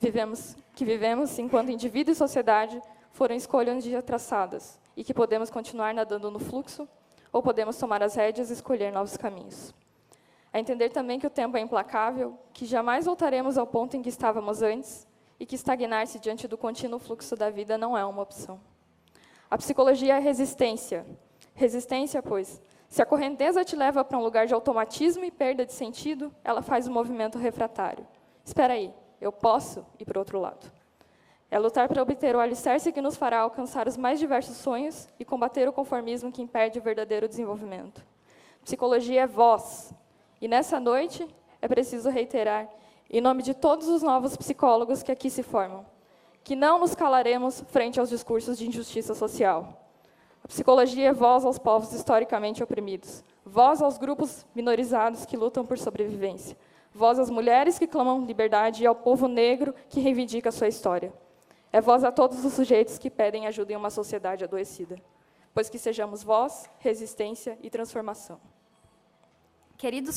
vivemos enquanto indivíduo e sociedade, foram escolhas já traçadas e que podemos continuar nadando no fluxo ou podemos tomar as rédeas e escolher novos caminhos. É entender também que o tempo é implacável, que jamais voltaremos ao ponto em que estávamos antes e que estagnar-se diante do contínuo fluxo da vida não é uma opção. A psicologia é resistência. Resistência, pois, se a correnteza te leva para um lugar de automatismo e perda de sentido, ela faz um movimento refratário. Espera aí, eu posso ir para o outro lado. É lutar para obter o alicerce que nos fará alcançar os mais diversos sonhos e combater o conformismo que impede o verdadeiro desenvolvimento. Psicologia é voz. E nessa noite, é preciso reiterar, em nome de todos os novos psicólogos que aqui se formam, que não nos calaremos frente aos discursos de injustiça social. A psicologia é voz aos povos historicamente oprimidos, voz aos grupos minorizados que lutam por sobrevivência, voz às mulheres que clamam liberdade e ao povo negro que reivindica sua história. É voz a todos os sujeitos que pedem ajuda em uma sociedade adoecida, pois que sejamos voz, resistência e transformação. Queridos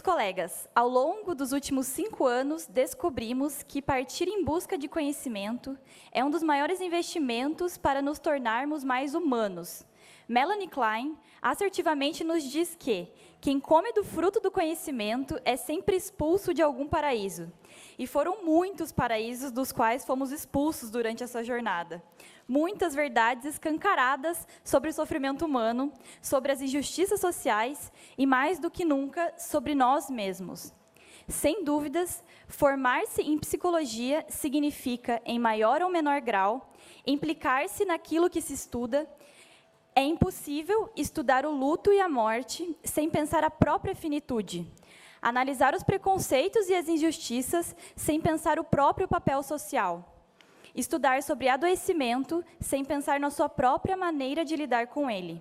colegas, ao longo dos últimos 5 anos, descobrimos que partir em busca de conhecimento é um dos maiores investimentos para nos tornarmos mais humanos. Melanie Klein assertivamente nos diz que quem come do fruto do conhecimento é sempre expulso de algum paraíso. E foram muitos paraísos dos quais fomos expulsos durante essa jornada. Muitas verdades escancaradas sobre o sofrimento humano, sobre as injustiças sociais e, mais do que nunca, sobre nós mesmos. Sem dúvidas, formar-se em psicologia significa, em maior ou menor grau, implicar-se naquilo que se estuda. É impossível estudar o luto e a morte sem pensar a própria finitude, analisar os preconceitos e as injustiças sem pensar o próprio papel social, estudar sobre adoecimento sem pensar na sua própria maneira de lidar com ele.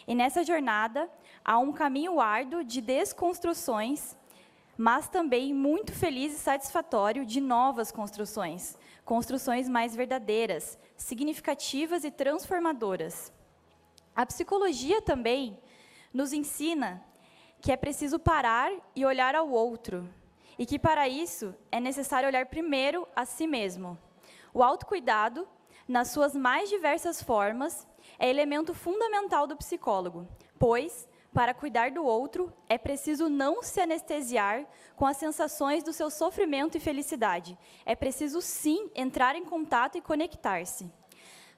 E nessa jornada, há um caminho árduo de desconstruções, mas também muito feliz e satisfatório de novas construções, construções mais verdadeiras, significativas e transformadoras. A psicologia também nos ensina que é preciso parar e olhar ao outro, e que, para isso, é necessário olhar primeiro a si mesmo. O autocuidado, nas suas mais diversas formas, é elemento fundamental do psicólogo, pois, para cuidar do outro, é preciso não se anestesiar com as sensações do seu sofrimento e felicidade. É preciso, sim, entrar em contato e conectar-se.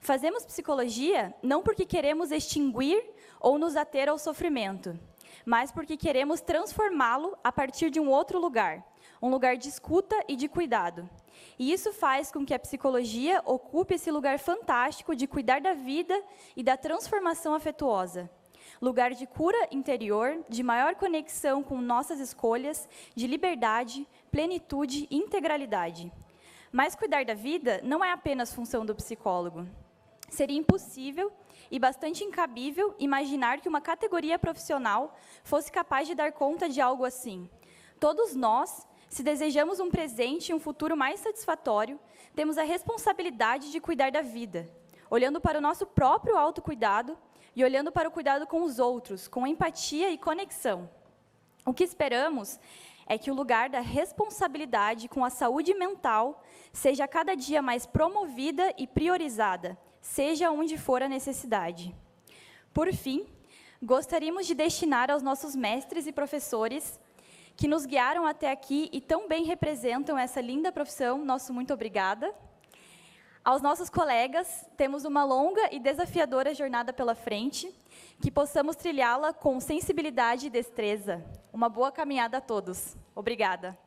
Fazemos psicologia não porque queremos extinguir ou nos ater ao sofrimento, mas porque queremos transformá-lo a partir de um outro lugar, um lugar de escuta e de cuidado. E isso faz com que a psicologia ocupe esse lugar fantástico de cuidar da vida e da transformação afetuosa. Lugar de cura interior, de maior conexão com nossas escolhas, de liberdade, plenitude e integralidade. Mas cuidar da vida não é apenas função do psicólogo. Seria impossível e bastante incabível imaginar que uma categoria profissional fosse capaz de dar conta de algo assim. Todos nós, se desejamos um presente e um futuro mais satisfatório, temos a responsabilidade de cuidar da vida, olhando para o nosso próprio autocuidado e olhando para o cuidado com os outros, com empatia e conexão. O que esperamos é que o lugar da responsabilidade com a saúde mental seja cada dia mais promovida e priorizada, seja onde for a necessidade. Por fim, gostaríamos de destinar aos nossos mestres e professores que nos guiaram até aqui e tão bem representam essa linda profissão, nosso muito obrigada. Aos nossos colegas, temos uma longa e desafiadora jornada pela frente, que possamos trilhá-la com sensibilidade e destreza. Uma boa caminhada a todos. Obrigada.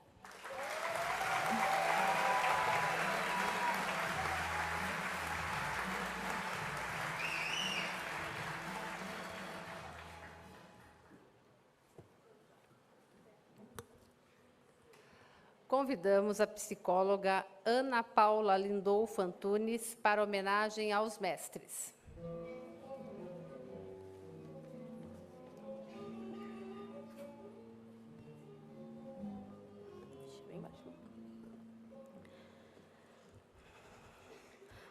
Convidamos a psicóloga Ana Paula Lindolfo Antunes para homenagem aos mestres.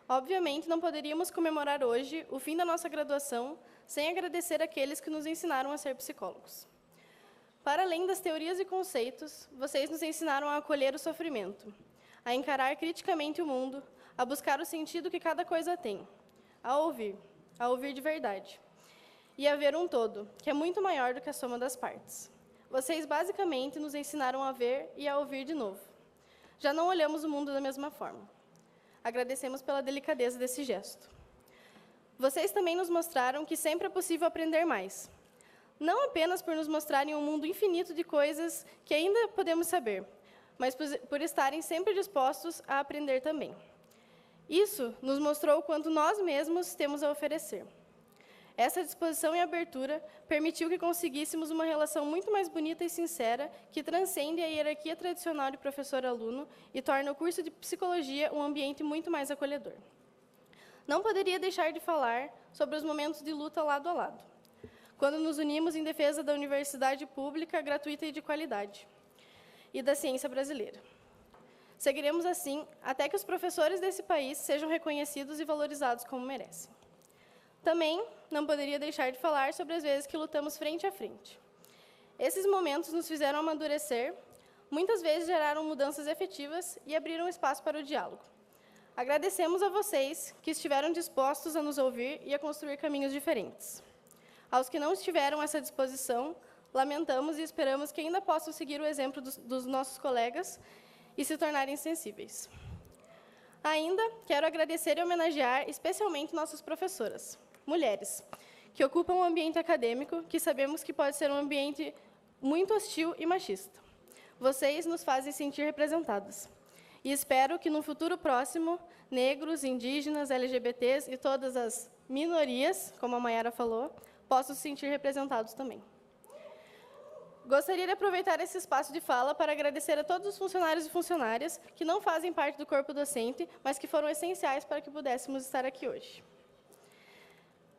Obviamente, não poderíamos comemorar hoje o fim da nossa graduação sem agradecer aqueles que nos ensinaram a ser psicólogos. Para além das teorias e conceitos, vocês nos ensinaram a acolher o sofrimento, a encarar criticamente o mundo, a buscar o sentido que cada coisa tem, a ouvir de verdade, e a ver um todo, que é muito maior do que a soma das partes. Vocês basicamente nos ensinaram a ver e a ouvir de novo. Já não olhamos o mundo da mesma forma. Agradecemos pela delicadeza desse gesto. Vocês também nos mostraram que sempre é possível aprender mais. Não apenas por nos mostrarem um mundo infinito de coisas que ainda podemos saber, mas por estarem sempre dispostos a aprender também. Isso nos mostrou o quanto nós mesmos temos a oferecer. Essa disposição e abertura permitiu que conseguíssemos uma relação muito mais bonita e sincera, que transcende a hierarquia tradicional de professor-aluno e torna o curso de psicologia um ambiente muito mais acolhedor. Não poderia deixar de falar sobre os momentos de luta lado a lado, quando nos unimos em defesa da universidade pública, gratuita e de qualidade, e da ciência brasileira. Seguiremos assim até que os professores desse país sejam reconhecidos e valorizados como merecem. Também não poderia deixar de falar sobre as vezes que lutamos frente a frente. Esses momentos nos fizeram amadurecer, muitas vezes geraram mudanças efetivas e abriram espaço para o diálogo. Agradecemos a vocês que estiveram dispostos a nos ouvir e a construir caminhos diferentes. Aos que não estiveram essa disposição, lamentamos e esperamos que ainda possam seguir o exemplo dos nossos colegas e se tornarem sensíveis. Ainda quero agradecer e homenagear especialmente nossas professoras, mulheres, que ocupam um ambiente acadêmico que sabemos que pode ser um ambiente muito hostil e machista. Vocês nos fazem sentir representadas. E espero que, no futuro próximo, negros, indígenas, LGBTs e todas as minorias, como a Mayara falou, possam se sentir representados também. Gostaria de aproveitar esse espaço de fala para agradecer a todos os funcionários e funcionárias que não fazem parte do corpo docente, mas que foram essenciais para que pudéssemos estar aqui hoje.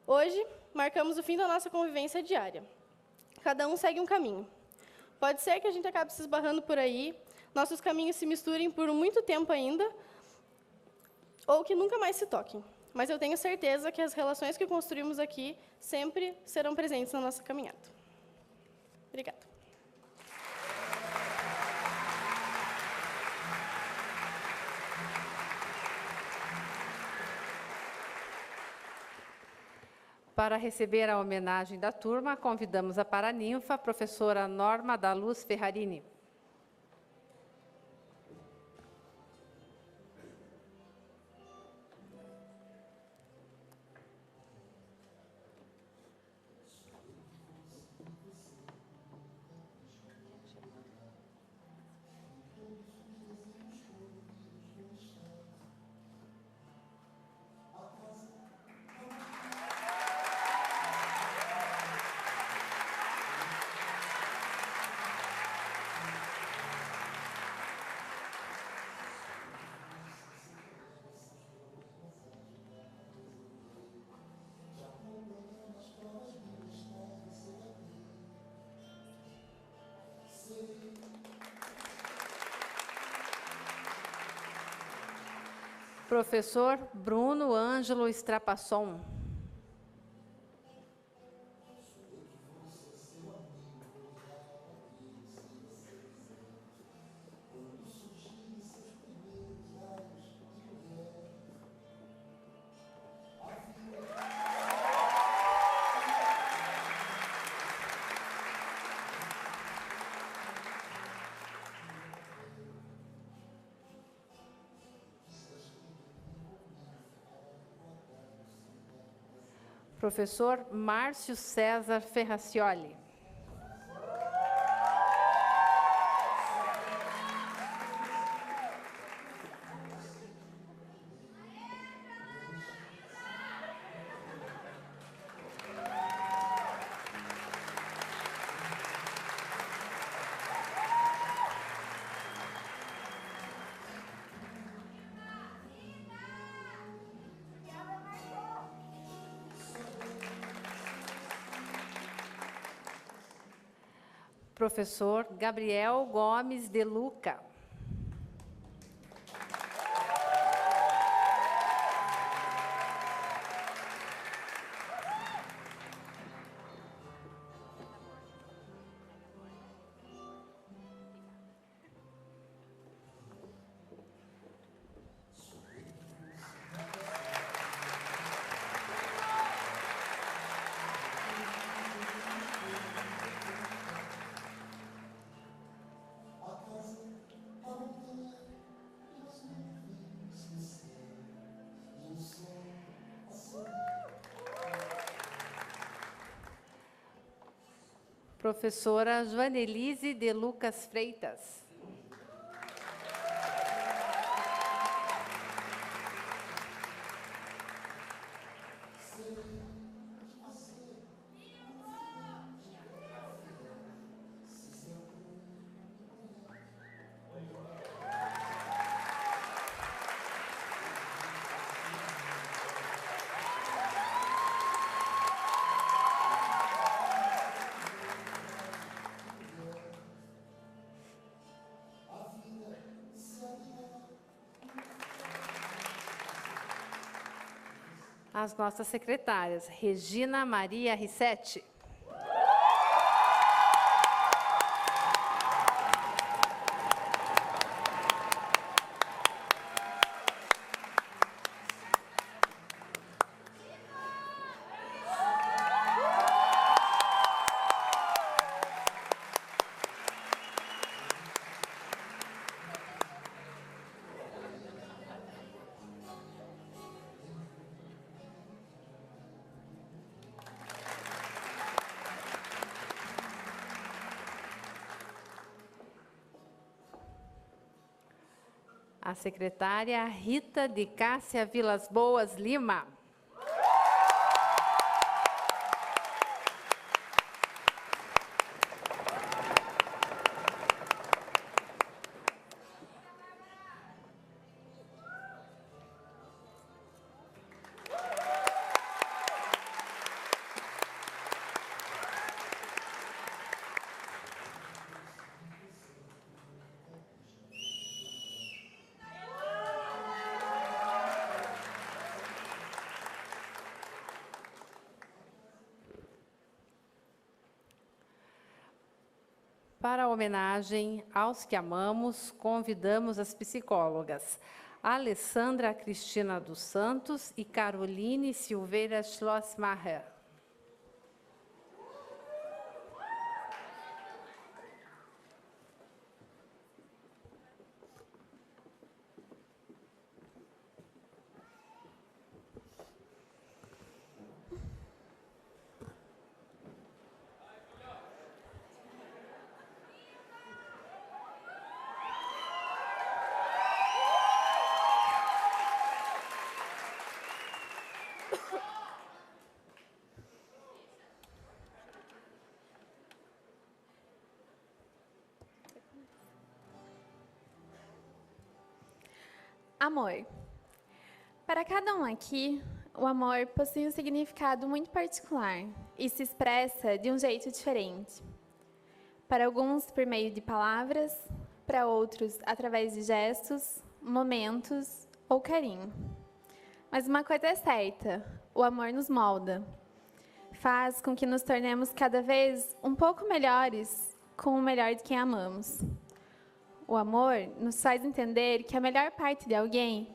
Hoje, marcamos o fim da nossa convivência diária. Cada um segue um caminho. Pode ser que a gente acabe se esbarrando por aí, nossos caminhos se misturem por muito tempo ainda, ou que nunca mais se toquem. Mas eu tenho certeza que as relações que construímos aqui sempre serão presentes na nossa caminhada. Obrigada. Para receber a homenagem da turma, convidamos a paraninfa, a professora Norma da Luz Ferrarini. Professor Bruno Ângelo Strapasson. Professor Márcio César Ferracioli. Professor Gabriel Gomes de Luca. Professora Joanelise de Lucas Freitas. As nossas secretárias, Regina Maria Rissetti. A secretária Rita de Cássia Vilas Boas Lima. Para a homenagem aos que amamos, convidamos as psicólogas Alessandra Cristina dos Santos e Caroline Silveira Schlossmacher. Amor. Para cada um aqui, o amor possui um significado muito particular e se expressa de um jeito diferente. Para alguns, por meio de palavras, para outros, através de gestos, momentos ou carinho. Mas uma coisa é certa, o amor nos molda. Faz com que nos tornemos cada vez um pouco melhores com o melhor de quem amamos. O amor nos faz entender que a melhor parte de alguém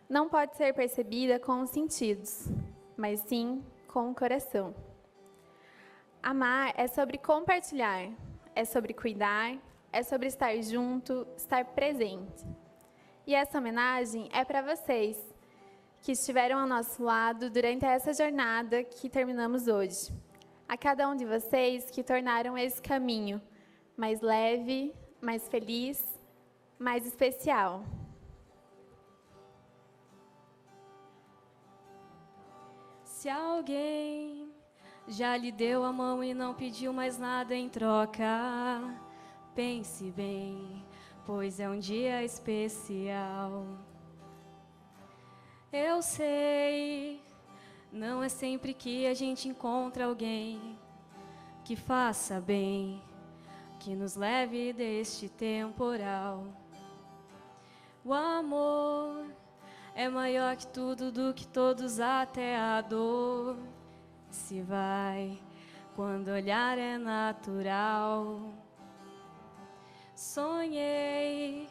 não pode ser percebida com os sentidos, mas sim com o coração. Amar é sobre compartilhar, é sobre cuidar, é sobre estar junto, estar presente. E essa homenagem é para vocês, que estiveram ao nosso lado durante essa jornada que terminamos hoje. A cada um de vocês que tornaram esse caminho mais leve, mais feliz, mais especial. Se alguém já lhe deu a mão e não pediu mais nada em troca, pense bem, pois é um dia especial. Eu sei, não é sempre que a gente encontra alguém que faça bem, que nos leve deste temporal. O amor é maior que tudo, do que todos, até a dor se vai quando olhar é natural. Sonhei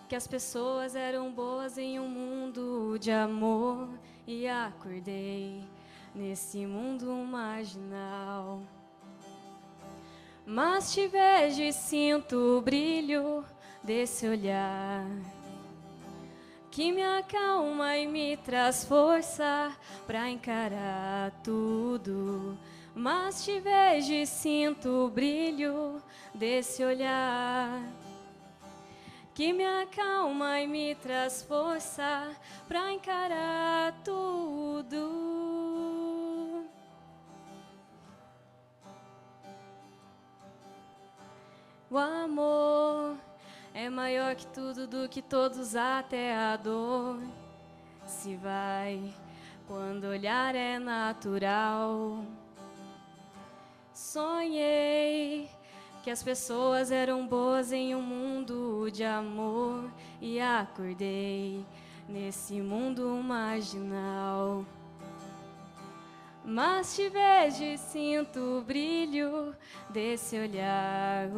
que as pessoas eram boas em um mundo de amor e acordei nesse mundo marginal. Mas te vejo e sinto o brilho desse olhar que me acalma e me traz força pra encarar tudo mas te vejo e sinto o brilho desse olhar que me acalma e me traz força pra encarar tudo. O amor é maior que tudo, do que todos, até a dor se vai quando olhar é natural. Sonhei que as pessoas eram boas em um mundo de amor e acordei nesse mundo marginal. Mas te vejo e sinto o brilho desse olhar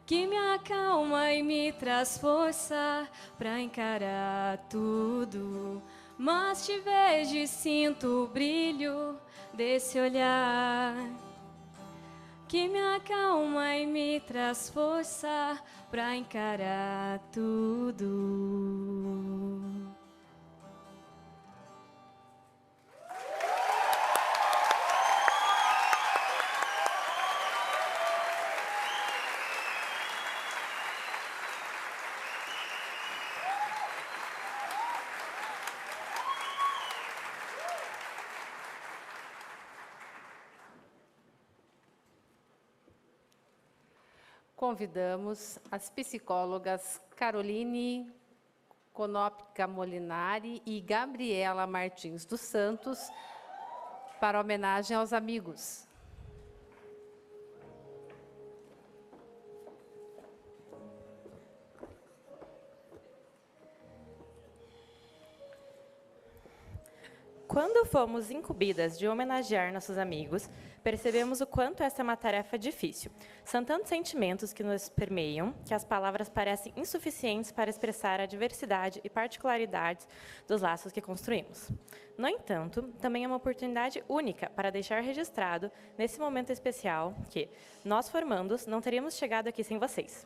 que me acalma e me traz força pra encarar tudo. Mas te vejo e sinto o brilho desse olhar que me acalma e me traz força pra encarar tudo. Convidamos as psicólogas Caroline Konopka Molinari e Gabriela Martins dos Santos para homenagem aos amigos. Quando fomos incumbidas de homenagear nossos amigos, percebemos o quanto essa é uma tarefa difícil. São tantos sentimentos que nos permeiam que as palavras parecem insuficientes para expressar a diversidade e particularidades dos laços que construímos. No entanto, também é uma oportunidade única para deixar registrado, nesse momento especial, que nós, formandos, não teríamos chegado aqui sem vocês.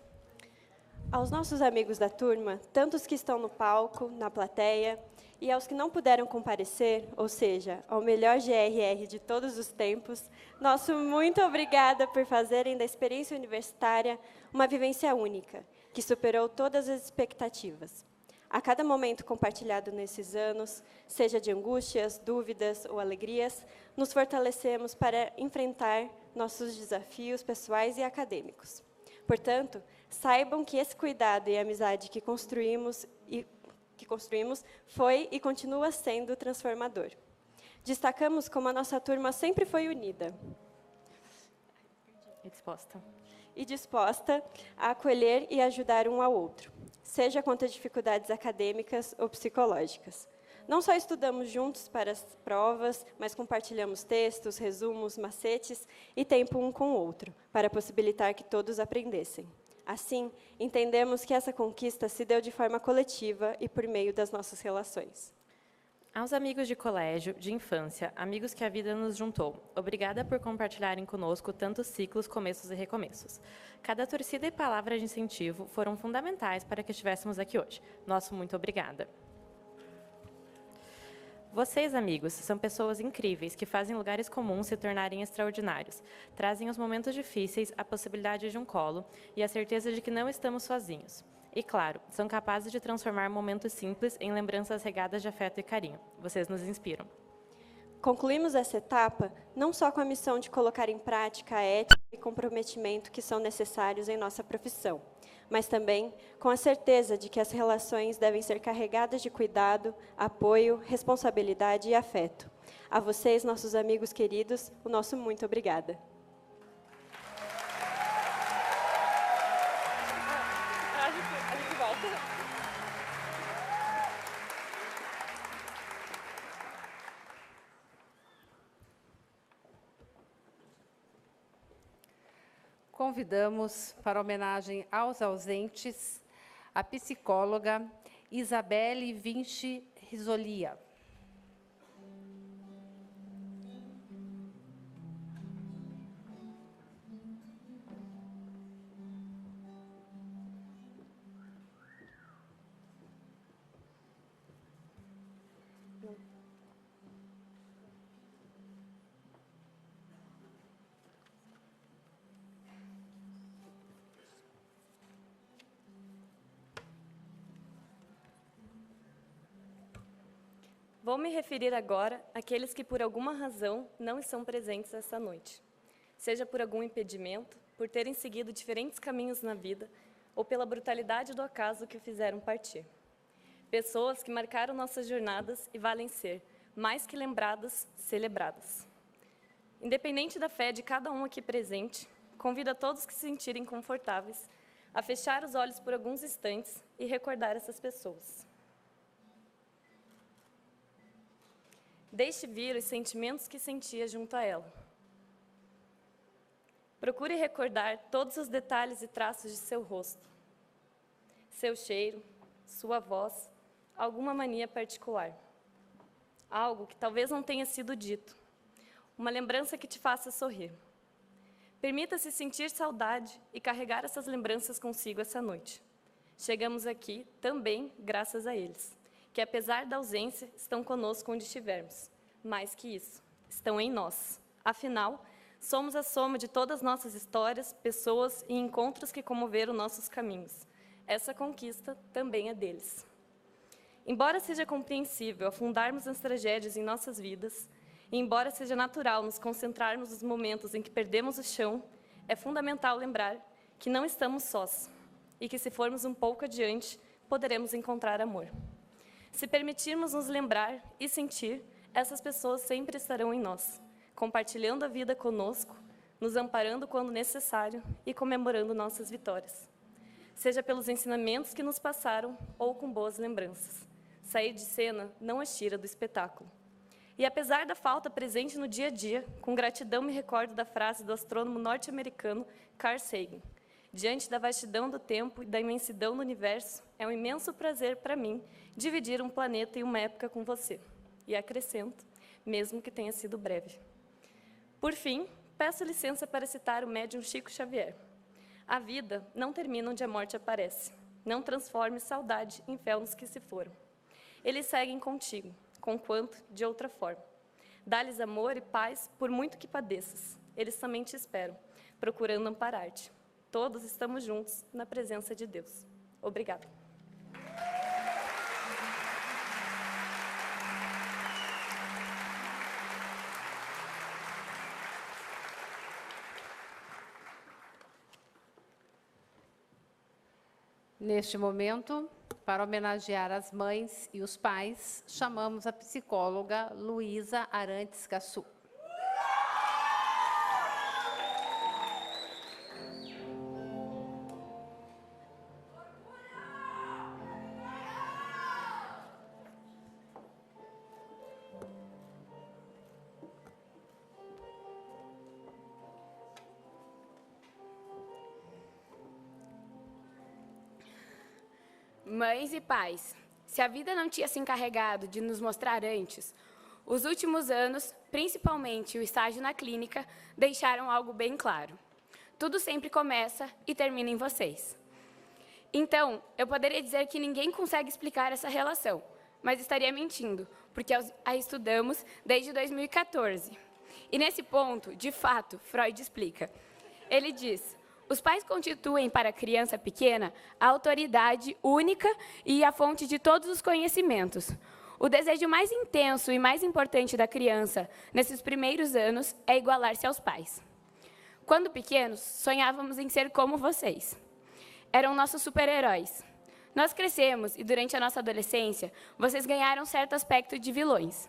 Aos nossos amigos da turma, tantos que estão no palco, na plateia, e aos que não puderam comparecer, ou seja, ao melhor GRR de todos os tempos, nosso muito obrigada por fazerem da experiência universitária uma vivência única, que superou todas as expectativas. A cada momento compartilhado nesses anos, seja de angústias, dúvidas ou alegrias, nos fortalecemos para enfrentar nossos desafios pessoais e acadêmicos. Portanto, saibam que esse cuidado e amizade que construímos foi e continua sendo transformador. Destacamos como a nossa turma sempre foi unida e disposta a acolher e ajudar um ao outro, seja quanto a dificuldades acadêmicas ou psicológicas. Não só estudamos juntos para as provas, mas compartilhamos textos, resumos, macetes e tempo um com o outro, para possibilitar que todos aprendessem. Assim, entendemos que essa conquista se deu de forma coletiva e por meio das nossas relações. Aos amigos de colégio, de infância, amigos que a vida nos juntou, obrigada por compartilharem conosco tantos ciclos, começos e recomeços. Cada torcida e palavra de incentivo foram fundamentais para que estivéssemos aqui hoje. Nosso muito obrigada. Vocês, amigos, são pessoas incríveis que fazem lugares comuns se tornarem extraordinários. Trazem os momentos difíceis, a possibilidade de um colo e a certeza de que não estamos sozinhos. E, claro, são capazes de transformar momentos simples em lembranças regadas de afeto e carinho. Vocês nos inspiram. Concluímos essa etapa não só com a missão de colocar em prática a ética e comprometimento que são necessários em nossa profissão, mas também com a certeza de que as relações devem ser carregadas de cuidado, apoio, responsabilidade e afeto. A vocês, nossos amigos queridos, o nosso muito obrigada. Convidamos para homenagem aos ausentes a psicóloga Isabelle Vinci Risolia. Vou me referir agora àqueles que, por alguma razão, não estão presentes esta noite. Seja por algum impedimento, por terem seguido diferentes caminhos na vida, ou pela brutalidade do acaso que o fizeram partir. Pessoas que marcaram nossas jornadas e valem ser, mais que lembradas, celebradas. Independente da fé de cada um aqui presente, convido a todos que se sentirem confortáveis a fechar os olhos por alguns instantes e recordar essas pessoas. Deixe vir os sentimentos que sentia junto a ela. Procure recordar todos os detalhes e traços de seu rosto, seu cheiro, sua voz, alguma mania particular. Algo que talvez não tenha sido dito, uma lembrança que te faça sorrir. Permita-se sentir saudade e carregar essas lembranças consigo essa noite. Chegamos aqui também graças a eles, que apesar da ausência, estão conosco onde estivermos. Mais que isso, estão em nós. Afinal, somos a soma de todas nossas histórias, pessoas e encontros que comoveram nossos caminhos. Essa conquista também é deles. Embora seja compreensível afundarmos nas tragédias em nossas vidas, e embora seja natural nos concentrarmos nos momentos em que perdemos o chão, é fundamental lembrar que não estamos sós e que, se formos um pouco adiante, poderemos encontrar amor. Se permitirmos nos lembrar e sentir, essas pessoas sempre estarão em nós, compartilhando a vida conosco, nos amparando quando necessário e comemorando nossas vitórias. Seja pelos ensinamentos que nos passaram ou com boas lembranças. Sair de cena não as tira do espetáculo. E apesar da falta presente no dia a dia, com gratidão me recordo da frase do astrônomo norte-americano Carl Sagan: diante da vastidão do tempo e da imensidão do universo, é um imenso prazer para mim dividir um planeta e uma época com você. E acrescento, mesmo que tenha sido breve. Por fim, peço licença para citar o médium Chico Xavier. A vida não termina onde a morte aparece. Não transforme saudade em fel nos que se foram. Eles seguem contigo, conquanto de outra forma. Dá-lhes amor e paz, por muito que padeças. Eles também te esperam, procurando amparar-te. Todos estamos juntos na presença de Deus. Obrigada. Neste momento, para homenagear as mães e os pais, chamamos a psicóloga Luísa Arantes Cassu. Mães e pais, se a vida não tinha se encarregado de nos mostrar antes, os últimos anos, principalmente o estágio na clínica, deixaram algo bem claro. Tudo sempre começa e termina em vocês. Então, eu poderia dizer que ninguém consegue explicar essa relação, mas estaria mentindo, porque a estudamos desde 2014. E nesse ponto, de fato, Freud explica. Ele diz: os pais constituem para a criança pequena a autoridade única e a fonte de todos os conhecimentos. O desejo mais intenso e mais importante da criança, nesses primeiros anos, é igualar-se aos pais. Quando pequenos, sonhávamos em ser como vocês. Eram nossos super-heróis. Nós crescemos e, durante a nossa adolescência, vocês ganharam certo aspecto de vilões.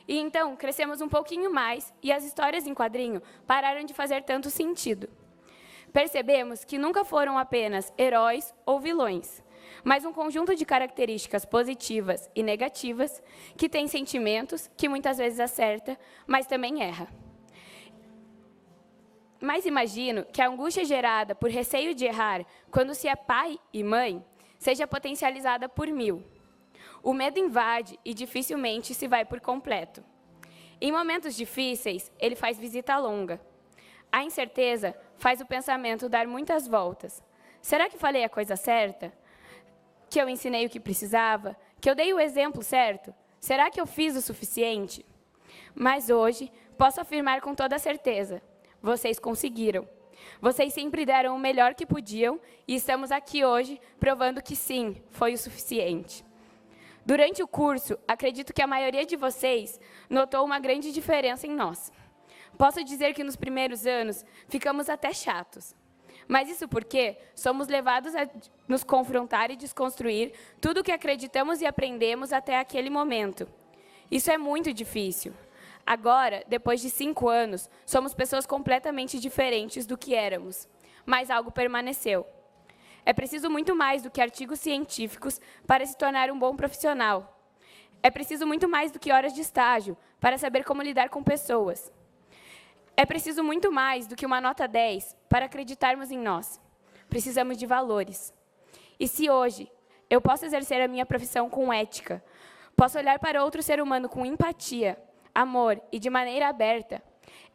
E então, crescemos um pouquinho mais e as histórias em quadrinho pararam de fazer tanto sentido. Percebemos que nunca foram apenas heróis ou vilões, mas um conjunto de características positivas e negativas que tem sentimentos, que muitas vezes acerta, mas também erra. Mas imagino que a angústia gerada por receio de errar, quando se é pai e mãe, seja potencializada por 1000. O medo invade e dificilmente se vai por completo. Em momentos difíceis, ele faz visita longa. A incerteza faz o pensamento dar muitas voltas. Será que falei a coisa certa? Que eu ensinei o que precisava? Que eu dei o exemplo certo? Será que eu fiz o suficiente? Mas hoje, posso afirmar com toda certeza, vocês conseguiram. Vocês sempre deram o melhor que podiam e estamos aqui hoje provando que sim, foi o suficiente. Durante o curso, acredito que a maioria de vocês notou uma grande diferença em nós. Posso dizer que nos primeiros anos ficamos até chatos. Mas isso porque somos levados a nos confrontar e desconstruir tudo o que acreditamos e aprendemos até aquele momento. Isso é muito difícil. Agora, depois de 5 anos, somos pessoas completamente diferentes do que éramos. Mas algo permaneceu. É preciso muito mais do que artigos científicos para se tornar um bom profissional. É preciso muito mais do que horas de estágio para saber como lidar com pessoas. É preciso muito mais do que uma nota 10 para acreditarmos em nós. Precisamos de valores. E se hoje eu posso exercer a minha profissão com ética, posso olhar para outro ser humano com empatia, amor e de maneira aberta,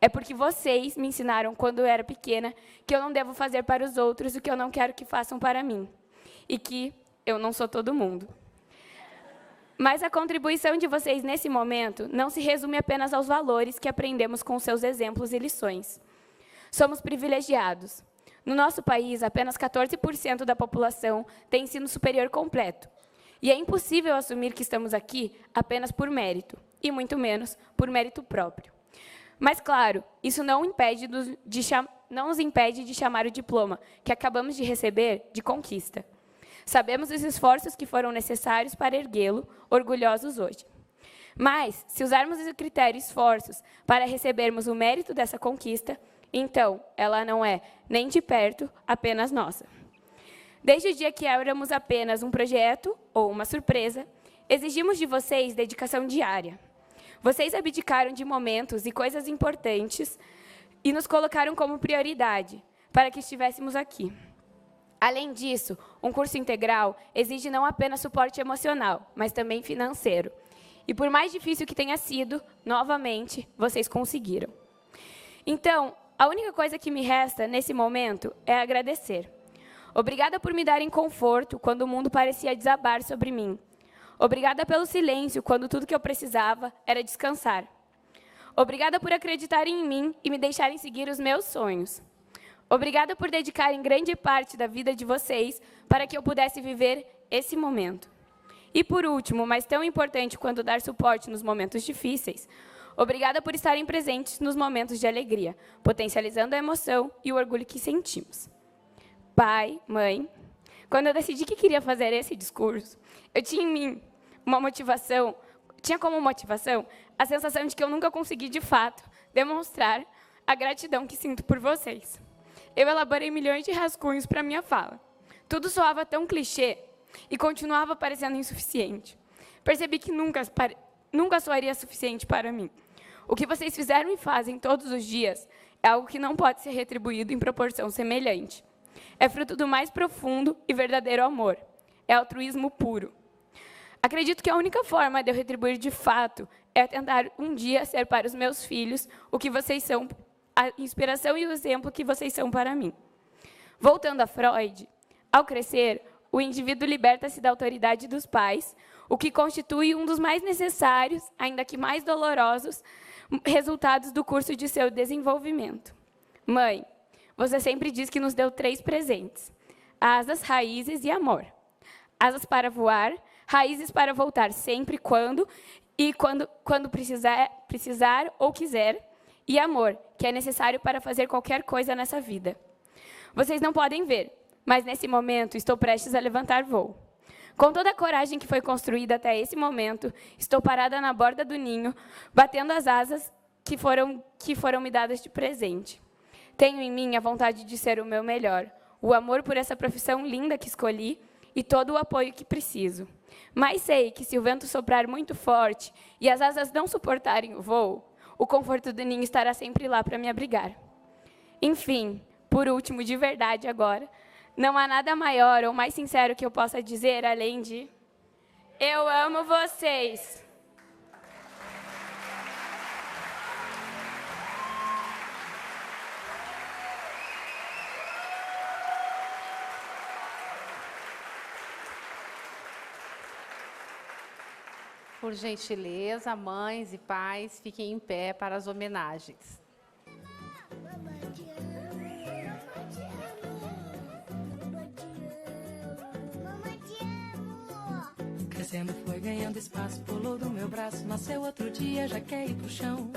é porque vocês me ensinaram, quando eu era pequena, que eu não devo fazer para os outros o que eu não quero que façam para mim. E que eu não sou todo mundo. Mas a contribuição de vocês nesse momento não se resume apenas aos valores que aprendemos com seus exemplos e lições. Somos privilegiados. No nosso país, apenas 14% da população tem ensino superior completo. E é impossível assumir que estamos aqui apenas por mérito, e muito menos por mérito próprio. Mas, claro, isso não nos impede de chamar o diploma que acabamos de receber de conquista. Sabemos os esforços que foram necessários para erguê-lo, orgulhosos hoje. Mas, se usarmos o critério esforços para recebermos o mérito dessa conquista, então ela não é, nem de perto, apenas nossa. Desde o dia que éramos apenas um projeto ou uma surpresa, exigimos de vocês dedicação diária. Vocês abdicaram de momentos e coisas importantes e nos colocaram como prioridade para que estivéssemos aqui. Além disso, um curso integral exige não apenas suporte emocional, mas também financeiro. E por mais difícil que tenha sido, novamente, vocês conseguiram. Então, a única coisa que me resta nesse momento é agradecer. Obrigada por me darem conforto quando o mundo parecia desabar sobre mim. Obrigada pelo silêncio quando tudo que eu precisava era descansar. Obrigada por acreditarem em mim e me deixarem seguir os meus sonhos. Obrigada por dedicarem grande parte da vida de vocês para que eu pudesse viver esse momento. E por último, mas tão importante quanto dar suporte nos momentos difíceis, obrigada por estarem presentes nos momentos de alegria, potencializando a emoção e o orgulho que sentimos. Pai, mãe, quando eu decidi que queria fazer esse discurso, eu tinha em mim tinha como motivação a sensação de que eu nunca consegui, de fato, demonstrar a gratidão que sinto por vocês. Eu elaborei milhões de rascunhos para minha fala. Tudo soava tão clichê e continuava parecendo insuficiente. Percebi que nunca soaria suficiente para mim. O que vocês fizeram e fazem todos os dias é algo que não pode ser retribuído em proporção semelhante. É fruto do mais profundo e verdadeiro amor. É altruísmo puro. Acredito que a única forma de eu retribuir de fato é tentar um dia ser para os meus filhos o que vocês são, a inspiração e o exemplo que vocês são para mim. Voltando a Freud, ao crescer, o indivíduo liberta-se da autoridade dos pais, o que constitui um dos mais necessários, ainda que mais dolorosos, resultados do curso de seu desenvolvimento. Mãe, você sempre diz que nos deu 3 presentes: asas, raízes e amor. Asas para voar, raízes para voltar sempre quando precisar ou quiser, e amor, que é necessário para fazer qualquer coisa nessa vida. Vocês não podem ver, mas nesse momento estou prestes a levantar voo. Com toda a coragem que foi construída até esse momento, estou parada na borda do ninho, batendo as asas que foram me dadas de presente. Tenho em mim a vontade de ser o meu melhor, o amor por essa profissão linda que escolhi e todo o apoio que preciso. Mas sei que se o vento soprar muito forte e as asas não suportarem o voo, o conforto do ninho estará sempre lá para me abrigar. Enfim, por último, de verdade agora, não há nada maior ou mais sincero que eu possa dizer além de: eu amo vocês. Por gentileza, mães e pais, fiquem em pé para as homenagens. Crescendo foi ganhando espaço, pulou do meu braço, nasceu outro dia, já quer ir pro chão.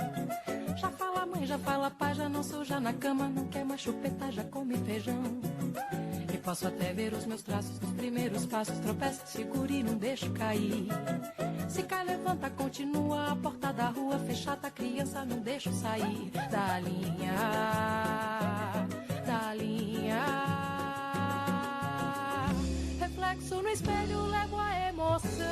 Já fala mãe, já fala pai, já não suja na cama, não quer mais chupeta, já come feijão. E posso até ver os meus traços nos primeiros passos, tropeça, segura e não deixo cair. Se cai, levanta, continua, a porta da rua fechada, a criança não deixo sair da linha, da linha. Reflexo no espelho, levo a emoção.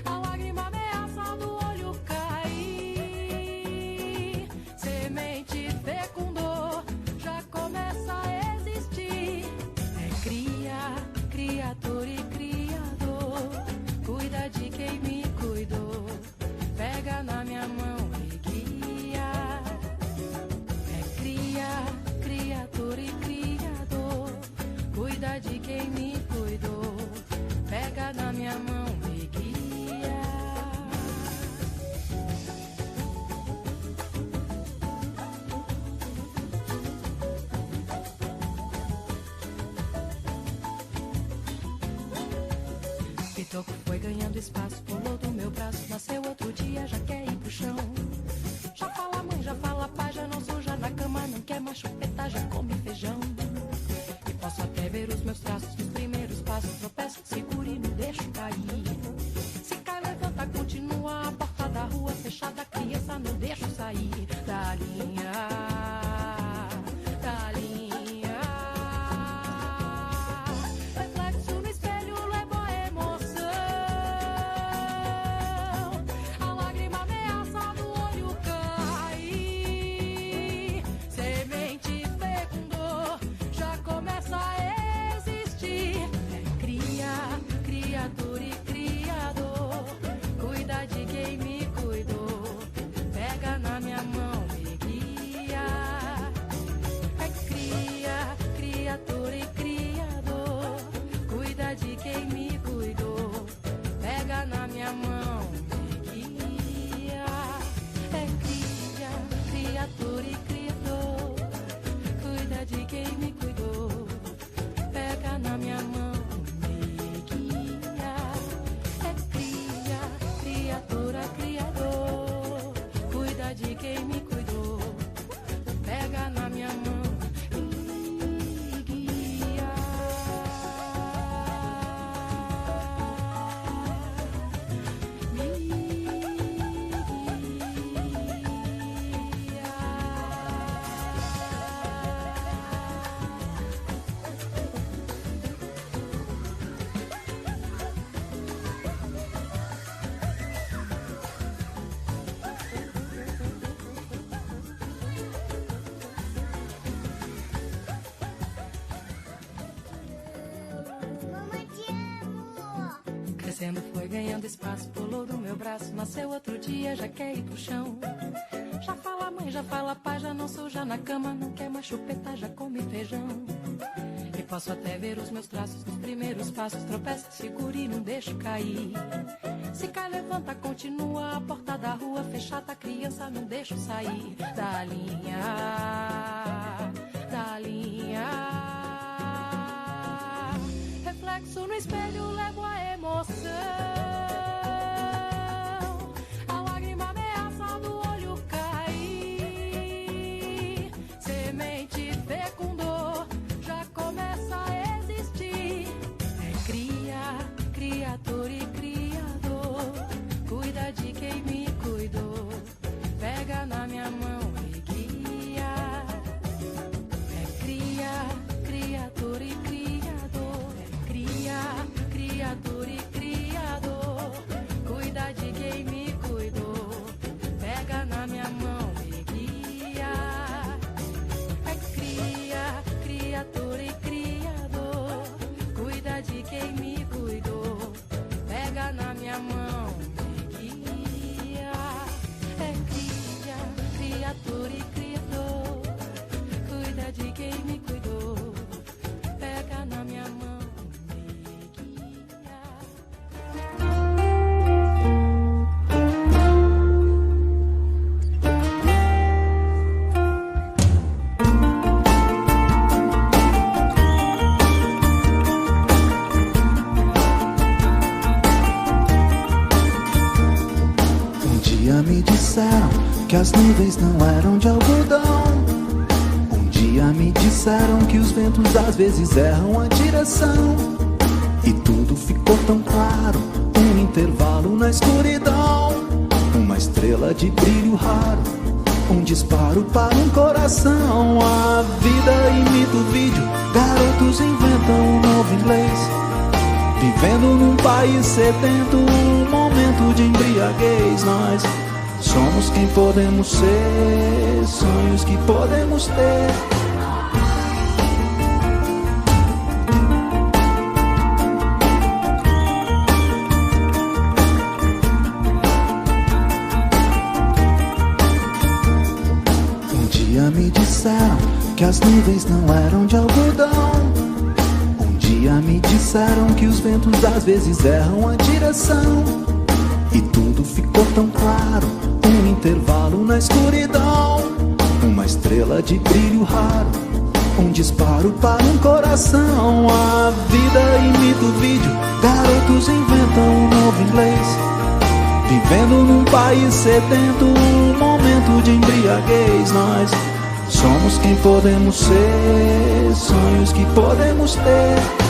A lágrima ameaça no olho cair. Semente fecundou, já começa a existir. É cria, criador e criador. Cuida de quem me cuidou. Pega na minha mão e guia. É cria, criador e criador. Cuida de quem me cuidou. Pega na minha mão e guia. Pitoco foi ganhando espaço, pulou do meu braço, nasceu outro dia, já quer ir pro chão. Já fala mãe, já fala pai, já não suja na cama, não quer mais chupeta, já come feijão. E posso até ver os meus traços nos primeiros passos, tropeço, seguro e não deixo cair. Se cai, levanta, continua, a porta da rua fechada, a criança não deixo sair da linha, da linha. Reflexo no espelho, levo a emoção. A lágrima ameaça no olho cair. Semente fecundou, já começa a existir. É cria, criador e criador. Cuida de quem me cuidou. Pega na minha mão e guia. É cria, criador e criador. Cuida de quem me cuidou. Pega na minha mão e guia. É cria, criador e criador. Cuida de quem me cuidou. Pega na minha mão e guia. É cria, criatura, criador. Cuida de quem me cuidou. Pega na minha mão e guia. Crescendo foi ganhando espaço, pulou do meu braço, nasceu outro dia, já quer ir pro chão. Já fala mãe, já fala pai, já não suja na cama, não quer mais chupeta, já come feijão. E posso até ver os meus traços nos primeiros passos, tropeça, segura e não deixo cair. Se cai, levanta, continua, a porta da rua fechada, a criança não deixo sair da linha, da linha. Reflexo no espelho, levo a emoção. A lágrima ameaça no olho cair. Semente fecundou, já começa a existir. É cria, criador e criador. Cuida de quem me cuidou. Pega na minha mão e guia. É cria, criador e criador. É cria, criador. que as nuvens não eram de algodão. Um dia me disseram que os ventos às vezes erram a direção. E tudo ficou tão claro, um intervalo na escuridão. Uma estrela de brilho raro, um disparo para um coração. A vida imita o vídeo, garotos inventam um novo inglês. Vivendo num país sedento, um momento de embriaguez. Nós somos quem podemos ser, sonhos que podemos ter. Um dia me disseram que as nuvens não eram de algodão. Um dia me disseram que os ventos às vezes erram a direção. E tudo ficou tão claro, um intervalo na escuridão. Uma estrela de brilho raro, um disparo para um coração. A vida imita o vídeo, garotos inventam um novo inglês. Vivendo num país sedento, um momento de embriaguez. Nós somos quem podemos ser, sonhos que podemos ter.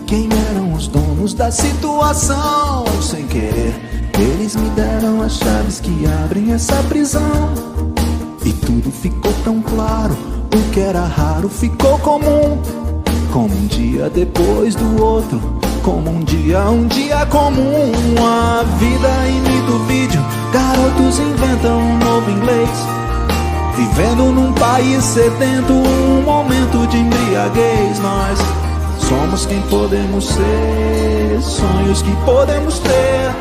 Quem eram os donos da situação? Sem querer, eles me deram as chaves que abrem essa prisão. E tudo ficou tão claro, o que era raro ficou comum. Como um dia depois do outro, como um dia comum. A vida imita o vídeo, garotos inventam um novo inglês. Vivendo num país sedento, um momento de embriaguez. Nós somos quem podemos ser, sonhos que podemos ter.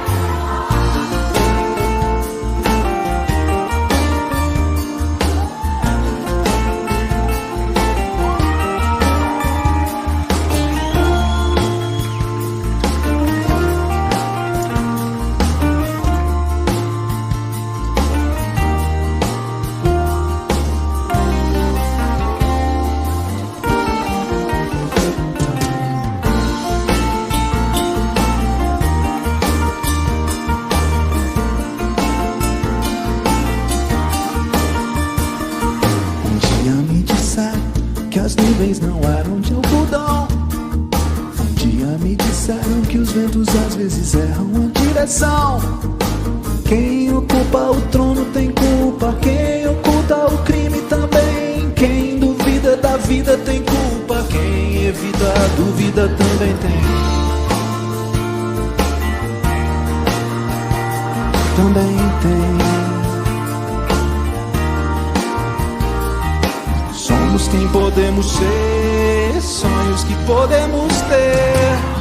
Não eram de algodão. Um dia me disseram que os ventos às vezes erram a direção. Quem ocupa o trono tem culpa, quem oculta o crime também. Quem duvida da vida tem culpa, quem evita a dúvida também tem. Também tem. Somos quem podemos ser, sonhos que podemos ter.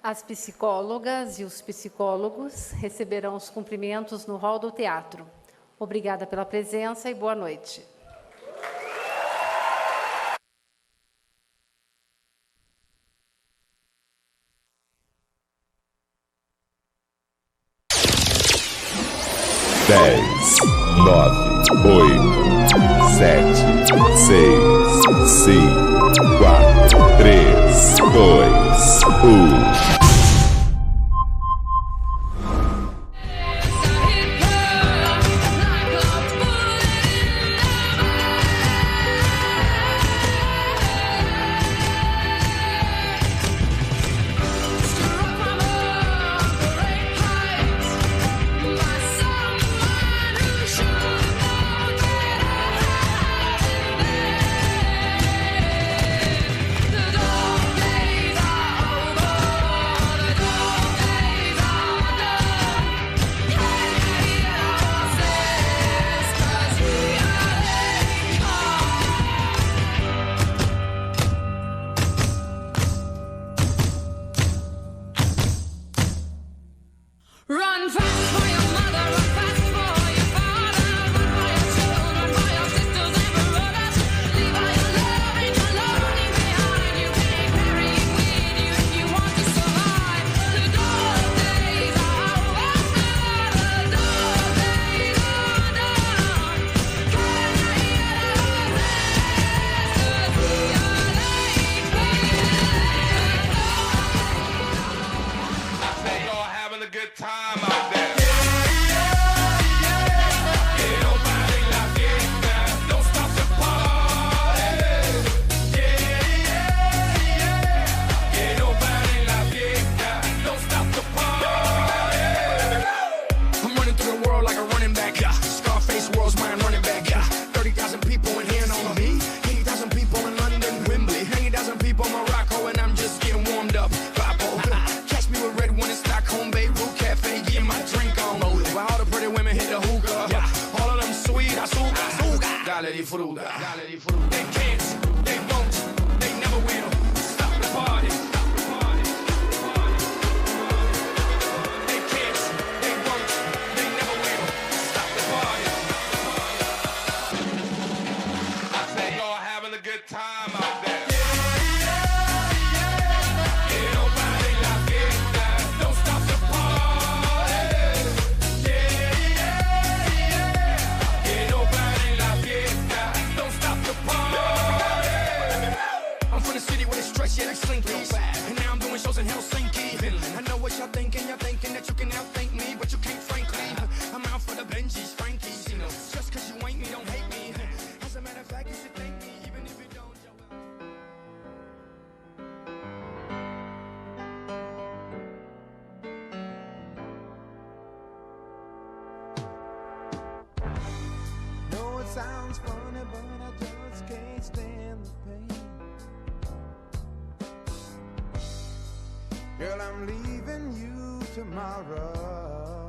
As psicólogas e os psicólogos receberão os cumprimentos no hall do teatro. Obrigada pela presença e boa noite. Dez, 9, 8, 7, 6, 5, 4, 3, 2, 1. disfruta. They can't, they won't, they never will stop the party. They can't, they won't, they never will stop the party. I say y'all having a good time out there. Yeah, like Slinky. And now I'm doing shows in Helsinki. I know what y'all thinking that you can outthink me, but you can't, frankly. I'm out for the Benjis, Frankies, you know. Just cause you ain't me, don't hate me. As a matter of fact, you should thank me, even if you don't. No, it sounds funny, but I just can't stand the pain. Girl, I'm leaving you tomorrow.